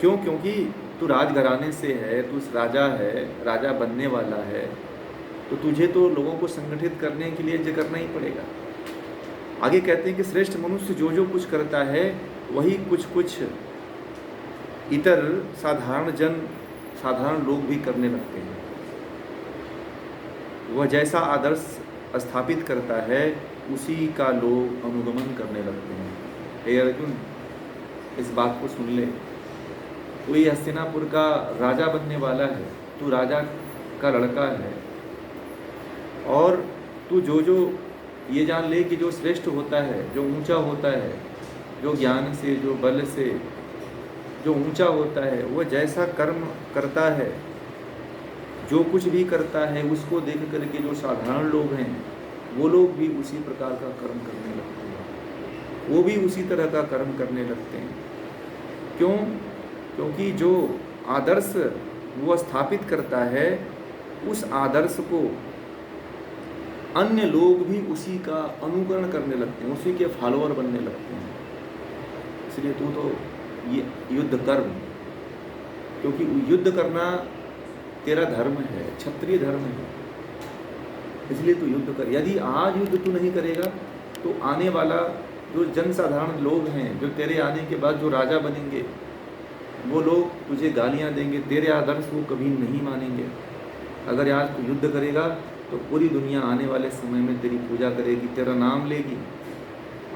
क्यों? क्योंकि तू राजघराने से है, तू राजा है, राजा बनने वाला है, तो तुझे तो लोगों को संगठित करने के लिए यज्ञ करना ही पड़ेगा। आगे कहते हैं कि श्रेष्ठ मनुष्य जो जो कुछ करता है वही कुछ कुछ इतर साधारण लोग भी करने लगते हैं। वह जैसा आदर्श स्थापित करता है उसी का लोग अनुगमन करने लगते हैं। हे अर्जुन, इस बात को सुन ले। तू ये हस्तिनापुर का राजा बनने वाला है, तू राजा का लड़का है, और तू जो ये जान ले कि जो श्रेष्ठ होता है, जो ऊंचा होता है, जो ज्ञान से, जो बल से जो ऊंचा होता है, वह जैसा कर्म करता है, जो कुछ भी करता है, उसको देख करके जो साधारण लोग हैं वो लोग भी उसी प्रकार का कर्म करने लगते हैं, वो भी उसी तरह का कर्म करने लगते हैं। क्यों? क्योंकि जो आदर्श वो स्थापित करता है, उस आदर्श को अन्य लोग भी उसी का अनुकरण करने लगते हैं, उसी के फॉलोअर बनने लगते हैं। इसलिए तू तो ये युद्ध कर, क्योंकि युद्ध करना तेरा धर्म है, क्षत्रिय धर्म है। इसलिए तू युद्ध कर। यदि आज युद्ध तू नहीं करेगा तो आने वाला जो जनसाधारण लोग हैं, जो तेरे आने के बाद जो राजा बनेंगे, वो लोग तुझे गालियां देंगे, तेरे आदर्श वो कभी नहीं मानेंगे। अगर आज तू युद्ध करेगा तो पूरी दुनिया आने वाले समय में तेरी पूजा करेगी, तेरा नाम लेगी।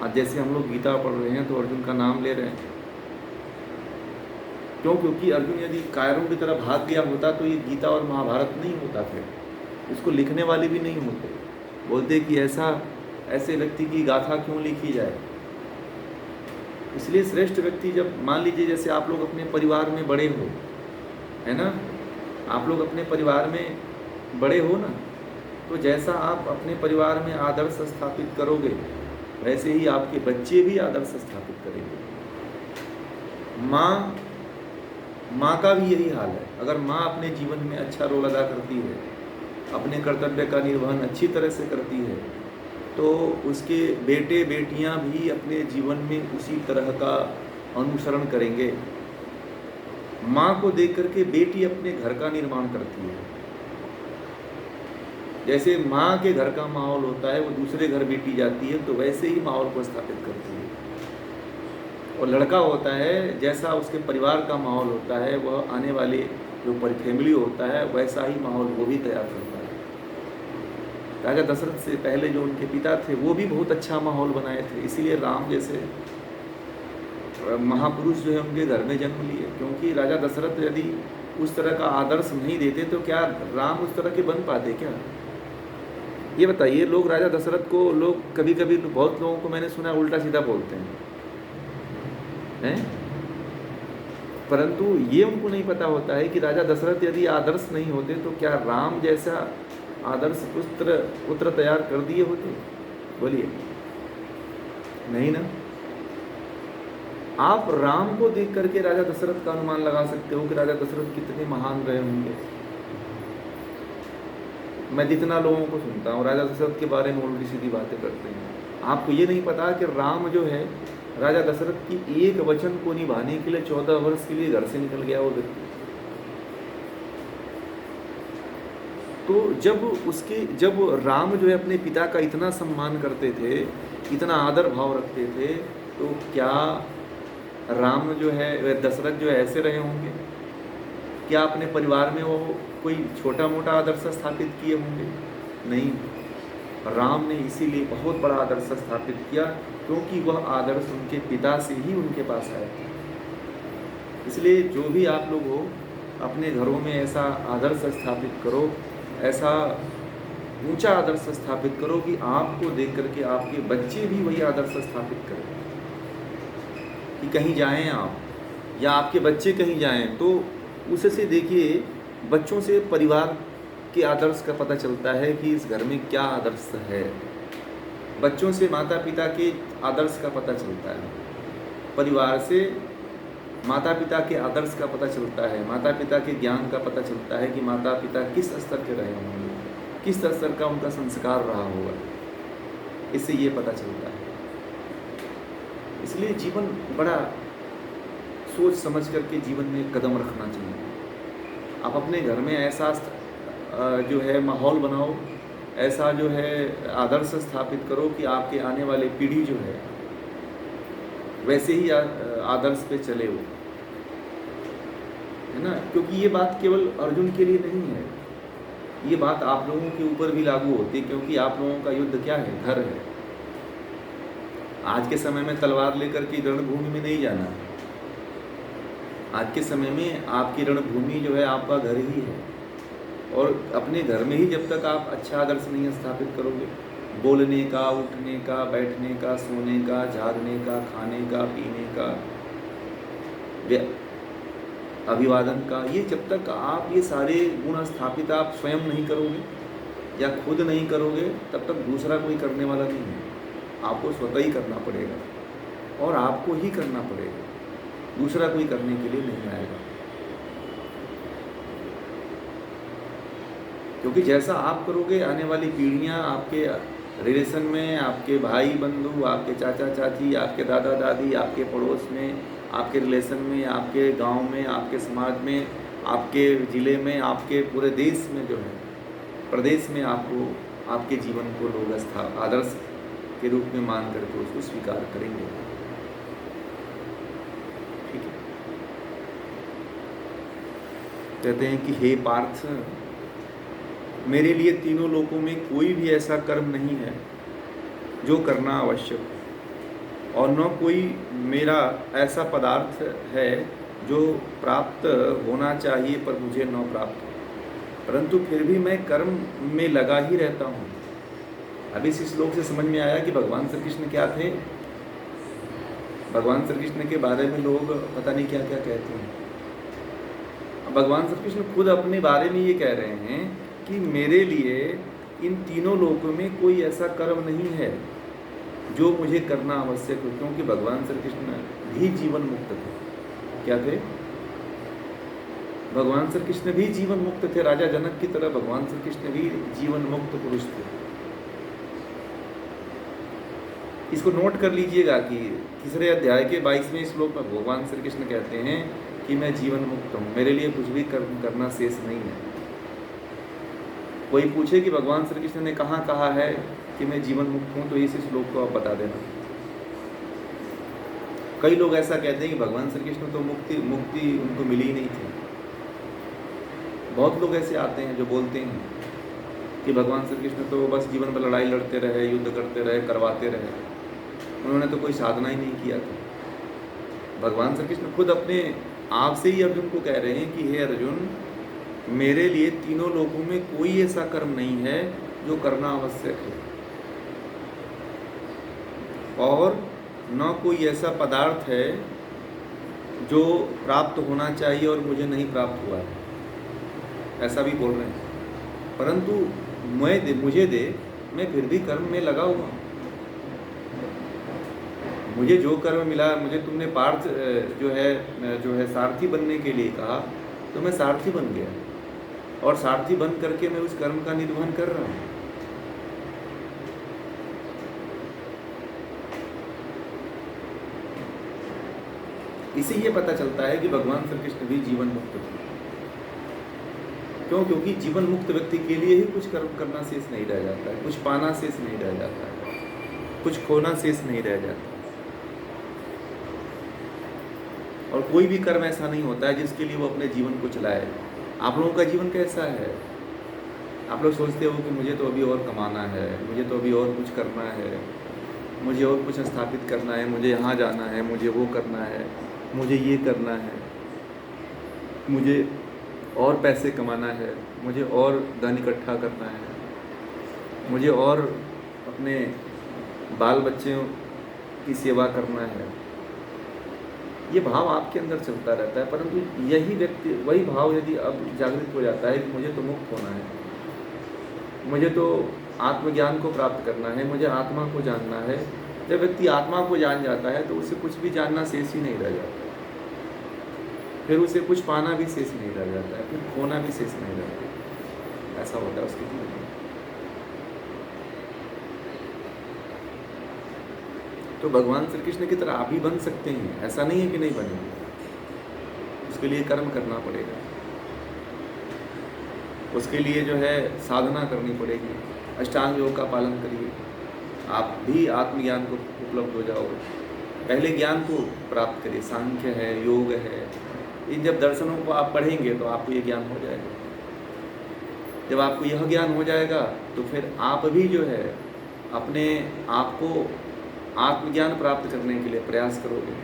आज जैसे हम लोग गीता पढ़ रहे हैं तो अर्जुन का नाम ले रहे हैं। क्यों? क्योंकि अर्जुन यदि कायरों की तरह भाग गया होता तो ये गीता और महाभारत नहीं होता, फिर इसको लिखने वाले भी नहीं होते। बोलते कि ऐसे व्यक्ति की गाथा क्यों लिखी जाए। इसलिए श्रेष्ठ व्यक्ति, जब मान लीजिए जैसे आप लोग अपने परिवार में बड़े हो, है ना, आप लोग अपने परिवार में बड़े हो ना, तो जैसा आप अपने परिवार में आदर्श स्थापित करोगे वैसे ही आपके बच्चे भी आदर्श स्थापित करेंगे। माँ का भी यही हाल है। अगर माँ अपने जीवन में अच्छा रोल अदा करती है, अपने कर्तव्य का निर्वहन अच्छी तरह से करती है, तो उसके बेटे बेटियां भी अपने जीवन में उसी तरह का अनुसरण करेंगे। माँ को देख करके बेटी अपने घर का निर्माण करती है। जैसे माँ के घर का माहौल होता है, वो दूसरे घर बेटी जाती है तो वैसे ही माहौल को स्थापित करती है। और लड़का होता है, जैसा उसके परिवार का माहौल होता है, वह आने वाले जो फैमिली होता है वैसा ही माहौल वो भी तैयार करता है। राजा दशरथ से पहले जो उनके पिता थे वो भी बहुत अच्छा माहौल बनाए थे, इसीलिए राम जैसे महापुरुष जो है उनके घर में जन्म लिए। क्योंकि राजा दशरथ यदि उस तरह का आदर्श नहीं देते तो क्या राम उस तरह के बन पाते क्या? ये बताइए। लोग राजा दशरथ को, लोग कभी कभी बहुत लोगों को मैंने सुना उल्टा सीधा बोलते हैं, परंतु ये उनको नहीं पता होता है कि राजा दशरथ यदि आदर्श नहीं होते तो क्या राम जैसा आदर्श पुत्र तैयार कर दिए होते? बोलिए, नहीं ना। आप राम को देख करके राजा दशरथ का अनुमान लगा सकते हो कि राजा दशरथ कितने महान रहे होंगे। मैं जितना लोगों को सुनता हूँ राजा दशरथ के बारे में उल्टी सीधी बातें करते हैं। आपको ये नहीं पता कि राम जो है राजा दशरथ की एक वचन को निभाने के लिए 14 वर्ष के लिए घर से निकल गया वो व्यक्ति। तो जब राम जो है अपने पिता का इतना सम्मान करते थे, इतना आदर भाव रखते थे, तो क्या राम जो है दशरथ जो है ऐसे रहे होंगे? क्या अपने परिवार में वो कोई छोटा मोटा आदर्श स्थापित किए होंगे? नहीं, राम ने इसीलिए बहुत बड़ा आदर्श स्थापित किया क्योंकि वह आदर्श उनके पिता से ही उनके पास आया था। इसलिए जो भी आप लोग हो अपने घरों में ऐसा आदर्श स्थापित करो, ऐसा ऊंचा आदर्श स्थापित करो कि आपको देख करके आपके बच्चे भी वही आदर्श स्थापित करें। कि कहीं जाएं आप या आपके बच्चे कहीं जाएं तो उससे देखिए, बच्चों से परिवार के आदर्श का पता चलता है कि इस घर में क्या आदर्श है। बच्चों से माता पिता के आदर्श का पता चलता है, परिवार से माता पिता के आदर्श का पता चलता है, माता पिता के ज्ञान का पता चलता है कि माता पिता किस स्तर के रहे होंगे, किस स्तर का उनका संस्कार रहा होगा, इससे ये पता चलता है। इसलिए जीवन बड़ा सोच समझ करके जीवन में कदम रखना चाहिए। आप अपने घर में ऐसा जो है माहौल बनाओ, ऐसा जो है आदर्श स्थापित करो कि आपके आने वाले पीढ़ी जो है वैसे ही आदर्श पे चले हो, है ना। क्योंकि ये बात केवल अर्जुन के लिए नहीं है, ये बात आप लोगों के ऊपर भी लागू होती है, क्योंकि आप लोगों का युद्ध क्या है? घर है। आज के समय में तलवार लेकर के रणभूमि में नहीं जाना। आज के समय में आपकी रणभूमि जो है आपका घर ही है, और अपने घर में ही जब तक आप अच्छा आदर्श नहीं स्थापित करोगे, बोलने का, उठने का, बैठने का, सोने का, जागने का, खाने का, पीने का, अभिवादन का, ये जब तक आप ये सारे गुण स्थापित आप स्वयं नहीं करोगे या खुद नहीं करोगे, तब तक दूसरा कोई करने वाला नहीं है। आपको स्वतः ही करना पड़ेगा और आपको ही करना पड़ेगा, दूसरा कोई करने के लिए नहीं आएगा। क्योंकि जैसा आप करोगे, आने वाली पीढ़ियां आपके रिलेशन में, आपके भाई बंधु, आपके चाचा चाची, आपके दादा दादी, आपके पड़ोस में, आपके रिलेशन में, आपके गांव में, आपके समाज में, आपके ज़िले में, आपके पूरे देश में जो है, प्रदेश में आपको, आपके जीवन को लोग आदर्श के रूप में मान करके उसको स्वीकार करेंगे। ठीक है। कहते हैं कि हे पार्थ, मेरे लिए तीनों लोकों में कोई भी ऐसा कर्म नहीं है जो करना आवश्यक हो, और न कोई मेरा ऐसा पदार्थ है जो प्राप्त होना चाहिए पर मुझे न प्राप्त हो, परंतु फिर भी मैं कर्म में लगा ही रहता हूँ। अभी इस श्लोक से समझ में आया कि भगवान श्री कृष्ण क्या थे। भगवान श्री कृष्ण के बारे में लोग पता नहीं क्या क्या कहते हैं। भगवान श्री कृष्ण खुद अपने बारे में ये कह रहे हैं कि मेरे लिए इन तीनों लोकों में कोई ऐसा कर्म नहीं है जो मुझे करना आवश्यक हो, क्योंकि भगवान श्री कृष्ण भी जीवन मुक्त थे। क्या थे? भगवान श्री कृष्ण भी जीवन मुक्त थे। राजा जनक की तरह भगवान श्री कृष्ण भी जीवन मुक्त पुरुष थे। इसको नोट कर लीजिएगा कि तीसरे अध्याय के 22वें श्लोक में भगवान श्री कृष्ण कहते हैं कि मैं जीवन मुक्त हूँ, मेरे लिए कुछ भी कर्म करना शेष नहीं है। कोई पूछे कि भगवान श्री कृष्ण ने कहाँ कहा है कि मैं जीवन मुक्त हूँ, तो इस श्लोक को आप बता देना। कई लोग ऐसा कहते हैं कि भगवान श्री कृष्ण तो मुक्ति उनको मिली ही नहीं थी। बहुत लोग ऐसे आते हैं जो बोलते हैं कि भगवान श्री कृष्ण तो बस जीवन में लड़ाई लड़ते रहे, युद्ध करते रहे, करवाते रहे, उन्होंने तो कोई साधना ही नहीं किया था। भगवान श्री कृष्ण खुद अपने आप से ही अर्जुन को कह रहे हैं कि हे अर्जुन, मेरे लिए तीनों लोकों में कोई ऐसा कर्म नहीं है जो करना आवश्यक है, और न कोई ऐसा पदार्थ है जो प्राप्त होना चाहिए और मुझे नहीं प्राप्त हुआ है, ऐसा भी बोल रहे हैं। परंतु मुझे दे, मैं फिर भी कर्म में लगा हुआ हूँ। मुझे जो कर्म मिला, मुझे तुमने पार्थ जो है सारथी बनने के लिए कहा, तो मैं सारथी बन गया। और सारथी बन करके मैं उस कर्म का निर्वहन कर रहा हूँ। इसे ये पता चलता है कि भगवान श्री कृष्ण भी जीवन मुक्त थे। क्यों? क्योंकि जीवन मुक्त व्यक्ति के लिए ही कुछ कर्म करना शेष नहीं रह जाता है, कुछ पाना शेष नहीं रह जाता है, कुछ खोना शेष नहीं रह जाता। और कोई भी कर्म ऐसा नहीं होता है जिसके लिए वो अपने जीवन को चलाए। आप लोगों का जीवन कैसा है? आप लोग सोचते हो कि मुझे तो अभी और कमाना है, मुझे तो अभी और कुछ करना है, मुझे और कुछ स्थापित करना है, मुझे यहाँ जाना है, मुझे वो करना है, मुझे ये करना है, मुझे और पैसे कमाना है, मुझे और धन इकट्ठा करना है, मुझे और अपने बाल बच्चों की सेवा करना है। ये भाव आपके अंदर चलता रहता है, परंतु यही व्यक्ति, वही भाव यदि अब जागृत हो जाता है कि मुझे तो मुक्त होना है, मुझे तो आत्मज्ञान को प्राप्त करना है, मुझे आत्मा को जानना है। जब व्यक्ति आत्मा को जान जाता है तो उसे कुछ भी जानना शेष ही नहीं रह जाता, फिर उसे कुछ पाना भी शेष नहीं रह जाता है, फिर खोना भी शेष नहीं रह जाता। ऐसा होता है उसके जीवन में। तो भगवान श्री कृष्ण की तरह आप भी बन सकते हैं, ऐसा नहीं है कि नहीं बनेंगे। उसके लिए कर्म करना पड़ेगा, उसके लिए जो है साधना करनी पड़ेगी, अष्टांग योग का पालन करिए, आप भी आत्मज्ञान को उपलब्ध हो जाओगे। पहले ज्ञान को प्राप्त करिए, सांख्य है, योग है, इन जब दर्शनों को आप पढ़ेंगे तो आपको ये ज्ञान हो जाएगा। जब आपको यह ज्ञान हो जाएगा तो फिर आप भी जो है अपने आप को आत्मज्ञान प्राप्त करने के लिए प्रयास करोगे।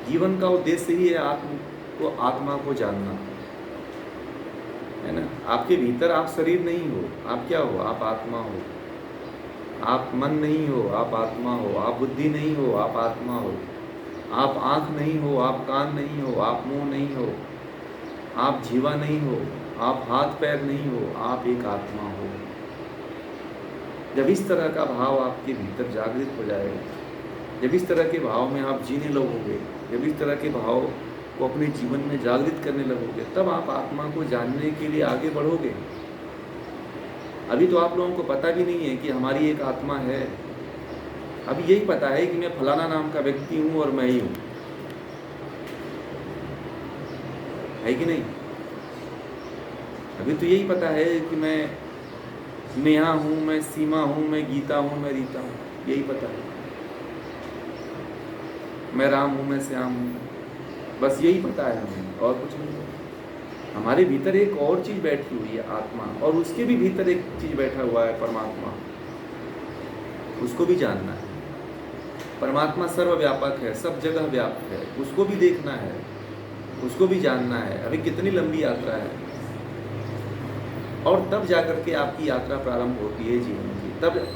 जीवन का उद्देश्य ही है आत्मा को जानना, है ना। आपके भीतर आप शरीर नहीं हो, आप क्या हो? आप आत्मा हो। आप मन नहीं हो, आप आत्मा हो। आप बुद्धि नहीं हो, आप आत्मा हो। आप आँख नहीं हो, आप कान नहीं हो, आप मुंह नहीं हो, आप जीवा नहीं हो, आप हाथ पैर नहीं हो, आप एक आत्मा हो। जब इस तरह का भाव आपके भीतर जागृत हो जाएगा, जब इस तरह के भाव में आप जीने लगोगे, जब इस तरह के भाव को अपने जीवन में जागृत करने लगोगे, तब आप आत्मा को जानने के लिए आगे बढ़ोगे। अभी तो आप लोगों को पता भी नहीं है कि हमारी एक आत्मा है। अभी यही पता है कि मैं फलाना नाम का व्यक्ति हूँ और मैं ही हूँ, है कि नहीं? अभी तो यही पता है कि मैं नेहा हूँ, मैं सीमा हूँ, मैं गीता हूँ, मैं रीता हूँ, यही पता है। मैं राम हूँ, मैं श्याम हूँ, बस यही पता है हमें, और कुछ नहीं। हमारे भीतर एक और चीज़ बैठी हुई है, आत्मा, और उसके भी भीतर एक चीज़ बैठा हुआ है, परमात्मा। उसको भी जानना है। परमात्मा सर्वव्यापक है, सब जगह व्याप्त है, उसको भी देखना है, उसको भी जानना है। अभी कितनी लंबी यात्रा है, और तब जाकर के आपकी यात्रा प्रारंभ होती है जीवन की।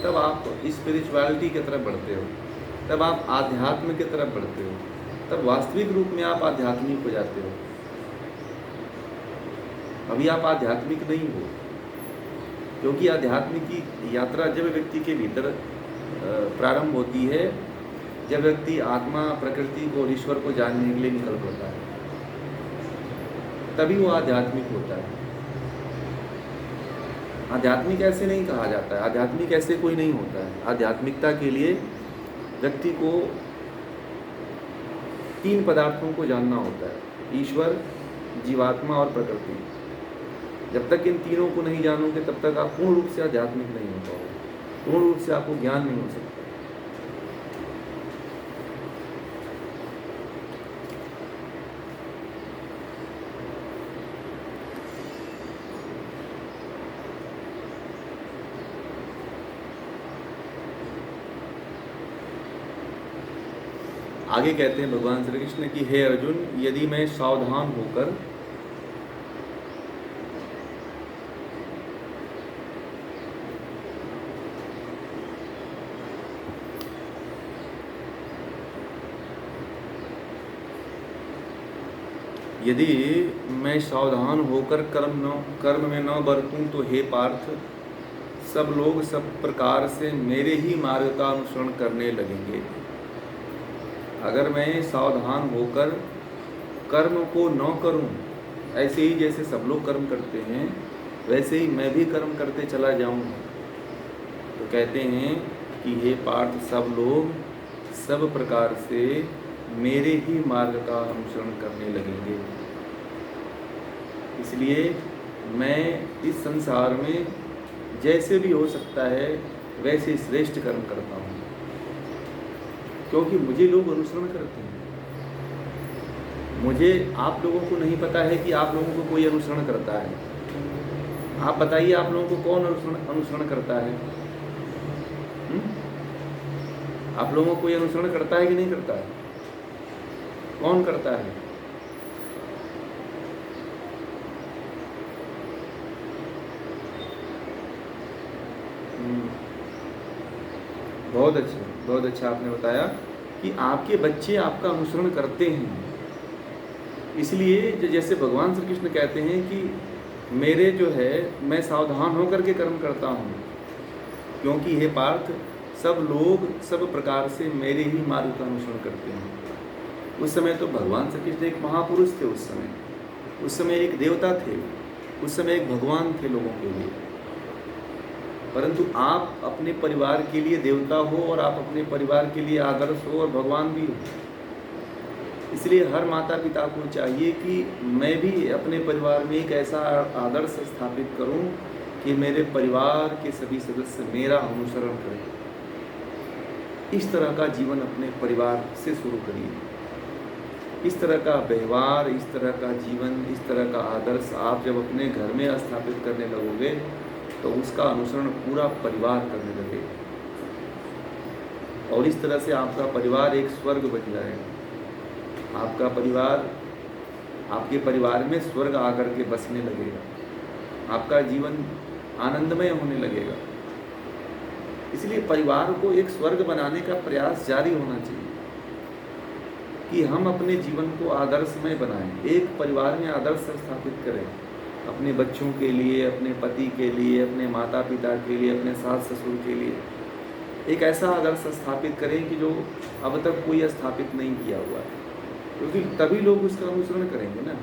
तब आप स्पिरिचुअलिटी की तरफ बढ़ते हो, तब आप आध्यात्म की तरफ बढ़ते हो, तब वास्तविक रूप में आप आध्यात्मिक हो जाते हो। अभी आप आध्यात्मिक नहीं हो, क्योंकि आध्यात्मिक की यात्रा जब व्यक्ति के भीतर प्रारंभ होती है, जब व्यक्ति आत्मा, प्रकृति को और ईश्वर को जानने के लिए निकल पड़ता है, तभी वो आध्यात्मिक होता है। आध्यात्मिक ऐसे नहीं कहा जाता है, आध्यात्मिक ऐसे कोई नहीं होता है। आध्यात्मिकता के लिए व्यक्ति को 3 पदार्थों को जानना होता है, ईश्वर, जीवात्मा और प्रकृति। जब तक इन तीनों को नहीं जानोगे तब तक आप पूर्ण रूप से आध्यात्मिक नहीं हो पाओगे, पूर्ण रूप से आपको ज्ञान नहीं हो सकता। आगे कहते हैं भगवान श्री कृष्ण कि हे अर्जुन, यदि मैं सावधान होकर कर्म में न बरतूं तो हे पार्थ, सब लोग सब प्रकार से मेरे ही मार्ग का अनुसरण करने लगेंगे। अगर मैं सावधान होकर कर्म को न करूं ऐसे ही जैसे सब लोग कर्म करते हैं वैसे ही मैं भी कर्म करते चला जाऊँगा। तो कहते हैं कि हे पार्थ, सब लोग सब प्रकार से मेरे ही मार्ग का अनुसरण करने लगेंगे। इसलिए मैं इस संसार में जैसे भी हो सकता है वैसे श्रेष्ठ कर्म करता हूँ, क्योंकि मुझे लोग अनुसरण करते हैं। मुझे, आप लोगों को नहीं पता है कि आप लोगों को कोई अनुसरण करता है। आप बताइए, आप लोगों को कौन अनुसरण करता है? आप लोगों को कोई अनुसरण करता है कि नहीं करता है? कौन करता है? बहुत अच्छा आपने बताया कि आपके बच्चे आपका अनुसरण करते हैं। इसलिए जैसे भगवान श्री कृष्ण कहते हैं कि मेरे जो है, मैं सावधान होकर के कर्म करता हूँ, क्योंकि हे पार्थ, सब लोग सब प्रकार से मेरे ही मार्ग का अनुसरण करते हैं। उस समय तो भगवान श्री कृष्ण एक महापुरुष थे। उस समय एक देवता थे। उस समय एक भगवान थे लोगों के लिए। परंतु आप अपने परिवार के लिए देवता हो और आप अपने परिवार के लिए आदर्श हो और भगवान भी हो। इसलिए हर माता पिता को चाहिए कि मैं भी अपने परिवार में एक ऐसा आदर्श स्थापित करूं कि मेरे परिवार के सभी सदस्य मेरा अनुसरण करें। इस तरह का जीवन अपने परिवार से शुरू करिए। इस तरह का व्यवहार, इस तरह का जीवन, इस तरह का आदर्श आप जब अपने घर में स्थापित करने लगोगे तो उसका अनुसरण पूरा परिवार करने लगेगा, और इस तरह से आपका परिवार एक स्वर्ग बन जाएगा। आपका परिवार, आपके परिवार में स्वर्ग आकर के बसने लगेगा। आपका जीवन आनंदमय होने लगेगा। इसलिए परिवार को एक स्वर्ग बनाने का प्रयास जारी होना चाहिए कि हम अपने जीवन को आदर्शमय बनाएं। एक परिवार में आदर्श स्थापित करें, अपने बच्चों के लिए, अपने पति के लिए, अपने माता पिता के लिए, अपने सास ससुर के लिए एक ऐसा आदर्श स्थापित करें कि जो अब तक कोई स्थापित नहीं किया हुआ है, क्योंकि तभी लोग उसका अनुसरण करेंगे ना।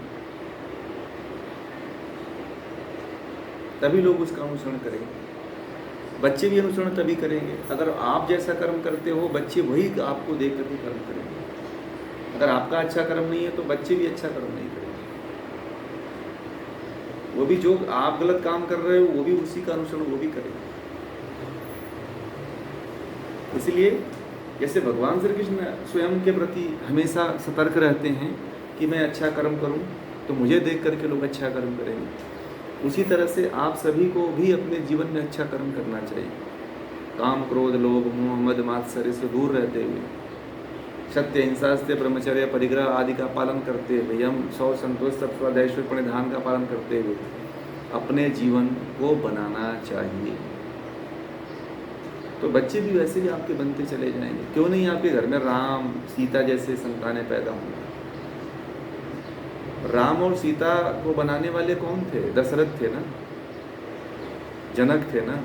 तभी लोग उसका अनुसरण करेंगे। बच्चे भी अनुसरण तभी करेंगे अगर आप जैसा कर्म करते हो, बच्चे वही आपको देख करके कर्म करेंगे। अगर आपका अच्छा कर्म नहीं है तो बच्चे भी अच्छा कर्म नहीं करेंगे। वो भी जो आप गलत काम कर रहे हो वो भी उसी का अनुसरण वो भी करेंगे। इसलिए जैसे भगवान श्री कृष्ण स्वयं के प्रति हमेशा सतर्क रहते हैं कि मैं अच्छा कर्म करूं तो मुझे देख करके लोग अच्छा कर्म करेंगे, उसी तरह से आप सभी को भी अपने जीवन में अच्छा कर्म करना चाहिए। काम क्रोध लोभ मोह मद मात्सर्य से दूर रहते हुए, सत्य हिंसा सत्य ब्रह्मचर्य परिग्रह आदि का पालन करते हुए, यम सौ संतोष सब स्वदैश्वर्य परिधान का पालन करते हुए अपने जीवन को बनाना चाहिए। तो बच्चे भी वैसे ही आपके बनते चले जाएंगे। क्यों नहीं आपके घर में राम सीता जैसे संतानें पैदा होंगी। राम और सीता को बनाने वाले कौन थे? दशरथ थे ना, जनक थे ना।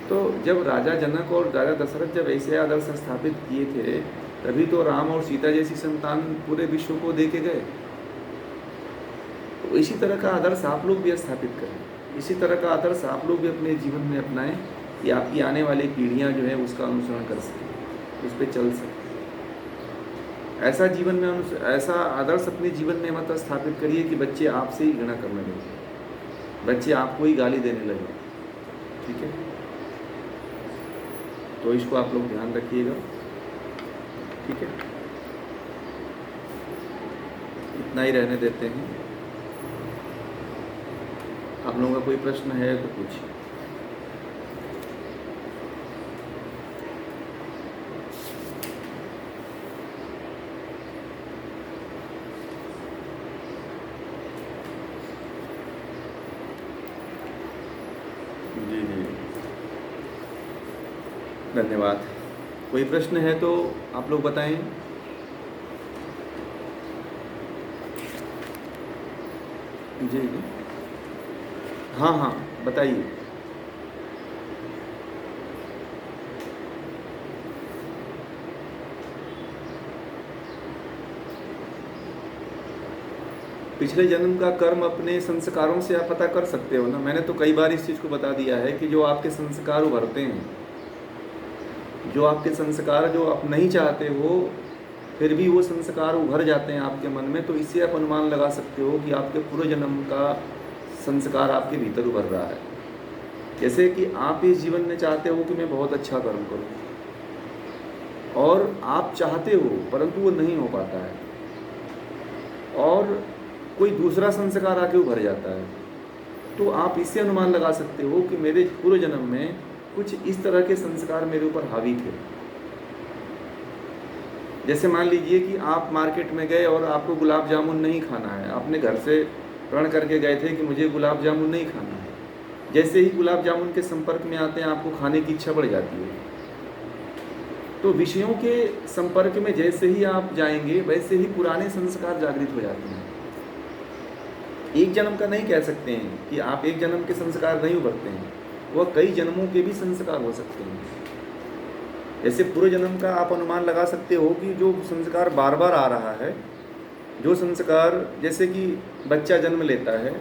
तो जब राजा जनक और राजा दशरथ जब ऐसे आदर्श स्थापित किए थे, तभी तो राम और सीता जैसी संतान पूरे विश्व को दे के गए। तो इसी तरह का आदर्श आप लोग भी स्थापित करें। इसी तरह का आदर्श आप लोग भी अपने जीवन में अपनाएं कि आपकी आने वाली पीढ़ियां जो है उसका अनुसरण कर सकें, उस पर चल सकें। ऐसा जीवन में ऐसा आदर्श अपने जीवन में मत स्थापित करिए कि बच्चे आपसे ही घृणा करने लगे, बच्चे आपको ही गाली देने लगे। ठीक है, तो इसको आप लोग ध्यान रखिएगा। ठीक है, इतना ही रहने देते हैं। आप लोगों का कोई प्रश्न है तो पूछिए। जी जी, धन्यवाद। कोई प्रश्न है तो आप लोग बताएं। जी जी, हाँ हाँ, बताइए। पिछले जन्म का कर्म अपने संस्कारों से आप पता कर सकते हो ना। मैंने तो कई बार इस चीज़ को बता दिया है कि जो आपके संस्कार उभरते हैं, जो आपके संस्कार जो आप नहीं चाहते हो, फिर भी वो संस्कार उभर जाते हैं आपके मन में, तो इससे आप अनुमान लगा सकते हो कि आपके पूर्व जन्म का संस्कार आपके भीतर उभर रहा है। जैसे कि आप इस जीवन में चाहते हो कि मैं बहुत अच्छा कर्म करूं, और आप चाहते हो परंतु वो नहीं हो पाता है, और कोई दूसरा संस्कार आके उभर जाता है, तो आप इससे अनुमान लगा सकते हो कि मेरे पूर्व जन्म में कुछ इस तरह के संस्कार मेरे ऊपर हावी थे। जैसे मान लीजिए कि आप मार्केट में गए और आपको गुलाब जामुन नहीं खाना है, आपने घर से प्रण करके गए थे कि मुझे गुलाब जामुन नहीं खाना है। जैसे ही गुलाब जामुन के संपर्क में आते हैं, आपको खाने की इच्छा बढ़ जाती है। तो विषयों के संपर्क में जैसे ही आप जाएंगे, वैसे ही पुराने संस्कार जागृत हो जाते हैं। एक जन्म का नहीं कह सकते हैं कि आप एक जन्म के संस्कार नहीं उभरते हैं, वह कई जन्मों के भी संस्कार हो सकते हैं। जैसे पूर्व जन्म का आप अनुमान लगा सकते हो कि जो संस्कार बार बार आ रहा है, जो संस्कार, जैसे कि बच्चा जन्म लेता है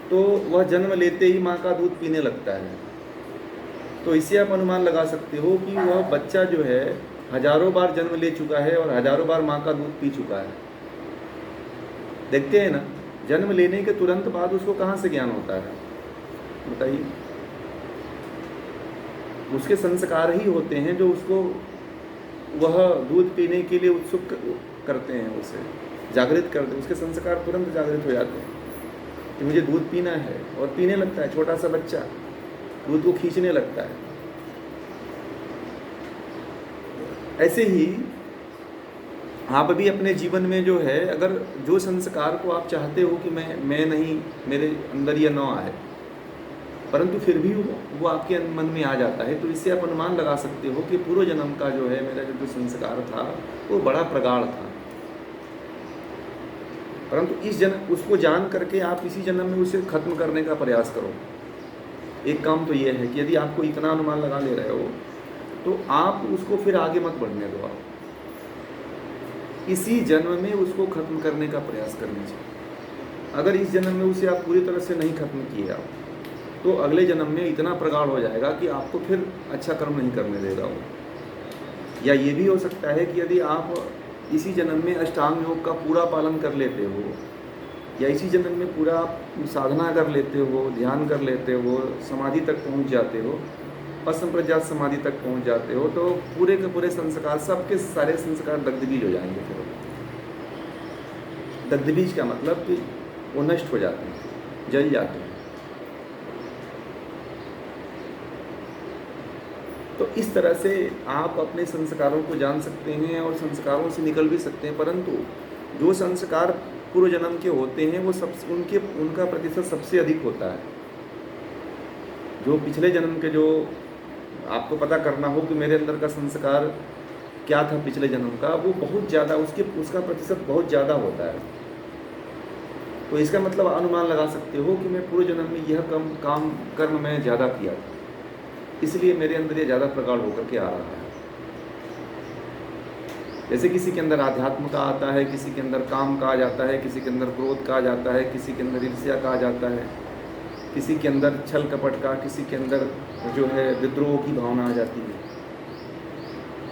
तो वह जन्म लेते ही माँ का दूध पीने लगता है, तो इससे आप अनुमान लगा सकते हो कि वह बच्चा जो है हजारों बार जन्म ले चुका है और हजारों बार माँ का दूध पी चुका है। देखते हैं ना, जन्म लेने के तुरंत बाद उसको कहाँ से ज्ञान होता है, बताइए। उसके संस्कार ही होते हैं जो उसको वह दूध पीने के लिए उत्सुक करते हैं, उसे जागृत करते हैं। उसके संस्कार तुरंत जागृत हो जाते हैं कि मुझे दूध पीना है, और पीने लगता है। छोटा सा बच्चा दूध को खींचने लगता है। ऐसे ही आप भी अपने जीवन में जो है, अगर जो संस्कार को आप चाहते हो कि मैं नहीं, मेरे अंदर यह न आए, परंतु फिर भी वो आपके मन में आ जाता है, तो इससे आप अनुमान लगा सकते हो कि पूर्व जन्म का जो है मेरा जो संस्कार था वो बड़ा प्रगाढ़ था। परंतु इस जन्म उसको जान करके आप इसी जन्म में उसे खत्म करने का प्रयास करो। एक काम तो ये है कि यदि आपको इतना अनुमान लगा ले रहे हो, तो आप उसको फिर आगे मत बढ़ने दो। आप इसी जन्म में उसको खत्म करने का प्रयास कर लीजिए। अगर इस जन्म में उसे आप पूरी तरह से नहीं खत्म किए आप, तो अगले जन्म में इतना प्रगाढ़ हो जाएगा कि आपको फिर अच्छा कर्म नहीं करने देगा वो। या ये भी हो सकता है कि यदि आप इसी जन्म में अष्टांग योग का पूरा पालन कर लेते हो, या इसी जन्म में पूरा साधना कर लेते हो, ध्यान कर लेते हो, समाधि तक पहुंच जाते हो, असंप्रज्ञात समाधि तक पहुंच जाते हो, तो पूरे के पूरे संस्कार, सबके सारे संस्कार दग्धबीज हो जाएंगे। फिर दग्धबीज का मतलब कि वो नष्ट हो जाते हैं, जल जाते हैं। तो इस तरह से आप अपने संस्कारों को जान सकते हैं और संस्कारों से निकल भी सकते हैं। परंतु जो संस्कार पूर्व जन्म के होते हैं वो उनका प्रतिशत सबसे अधिक होता है। जो पिछले जन्म के, जो आपको पता करना हो कि मेरे अंदर का संस्कार क्या था पिछले जन्म का, वो बहुत ज़्यादा, उसका प्रतिशत बहुत ज़्यादा होता है। तो इसका मतलब अनुमान लगा सकते हो कि मैं पूर्व जन्म में यह कर्म मैं ज़्यादा किया था, इसलिए मेरे अंदर ये ज़्यादा प्रगाढ़ होकर के आ रहा है। जैसे किसी के अंदर आध्यात्म का आता है, किसी के अंदर काम का आ जाता है, किसी के अंदर क्रोध का आ जाता है, किसी के अंदर ईर्ष्या का आ जाता है, किसी के अंदर छल कपट का, किसी के अंदर जो है विद्रोह की भावना आ जाती है।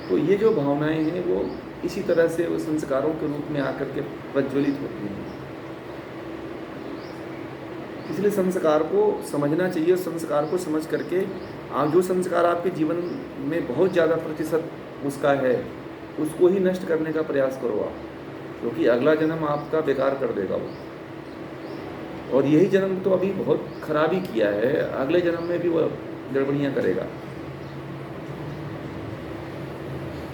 तो ये जो भावनाएं हैं वो इसी तरह से वो संस्कारों के रूप में आकर के प्रज्वलित होती हैं। इसलिए संस्कार को समझना चाहिए। संस्कार को समझ करके आप, जो संस्कार आपके जीवन में बहुत ज़्यादा प्रतिशत उसका है, उसको ही नष्ट करने का प्रयास करो आप, क्योंकि अगला जन्म आपका बेकार कर देगा वो। और यही जन्म तो अभी बहुत खराबी किया है, अगले जन्म में भी वो गड़बड़ियाँ करेगा।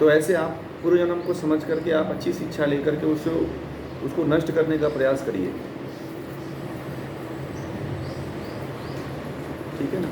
तो ऐसे आप पूर्व जन्म को समझ करके आप अच्छी शिक्षा लेकर के उसको नष्ट करने का प्रयास करिए, ठीक है ना।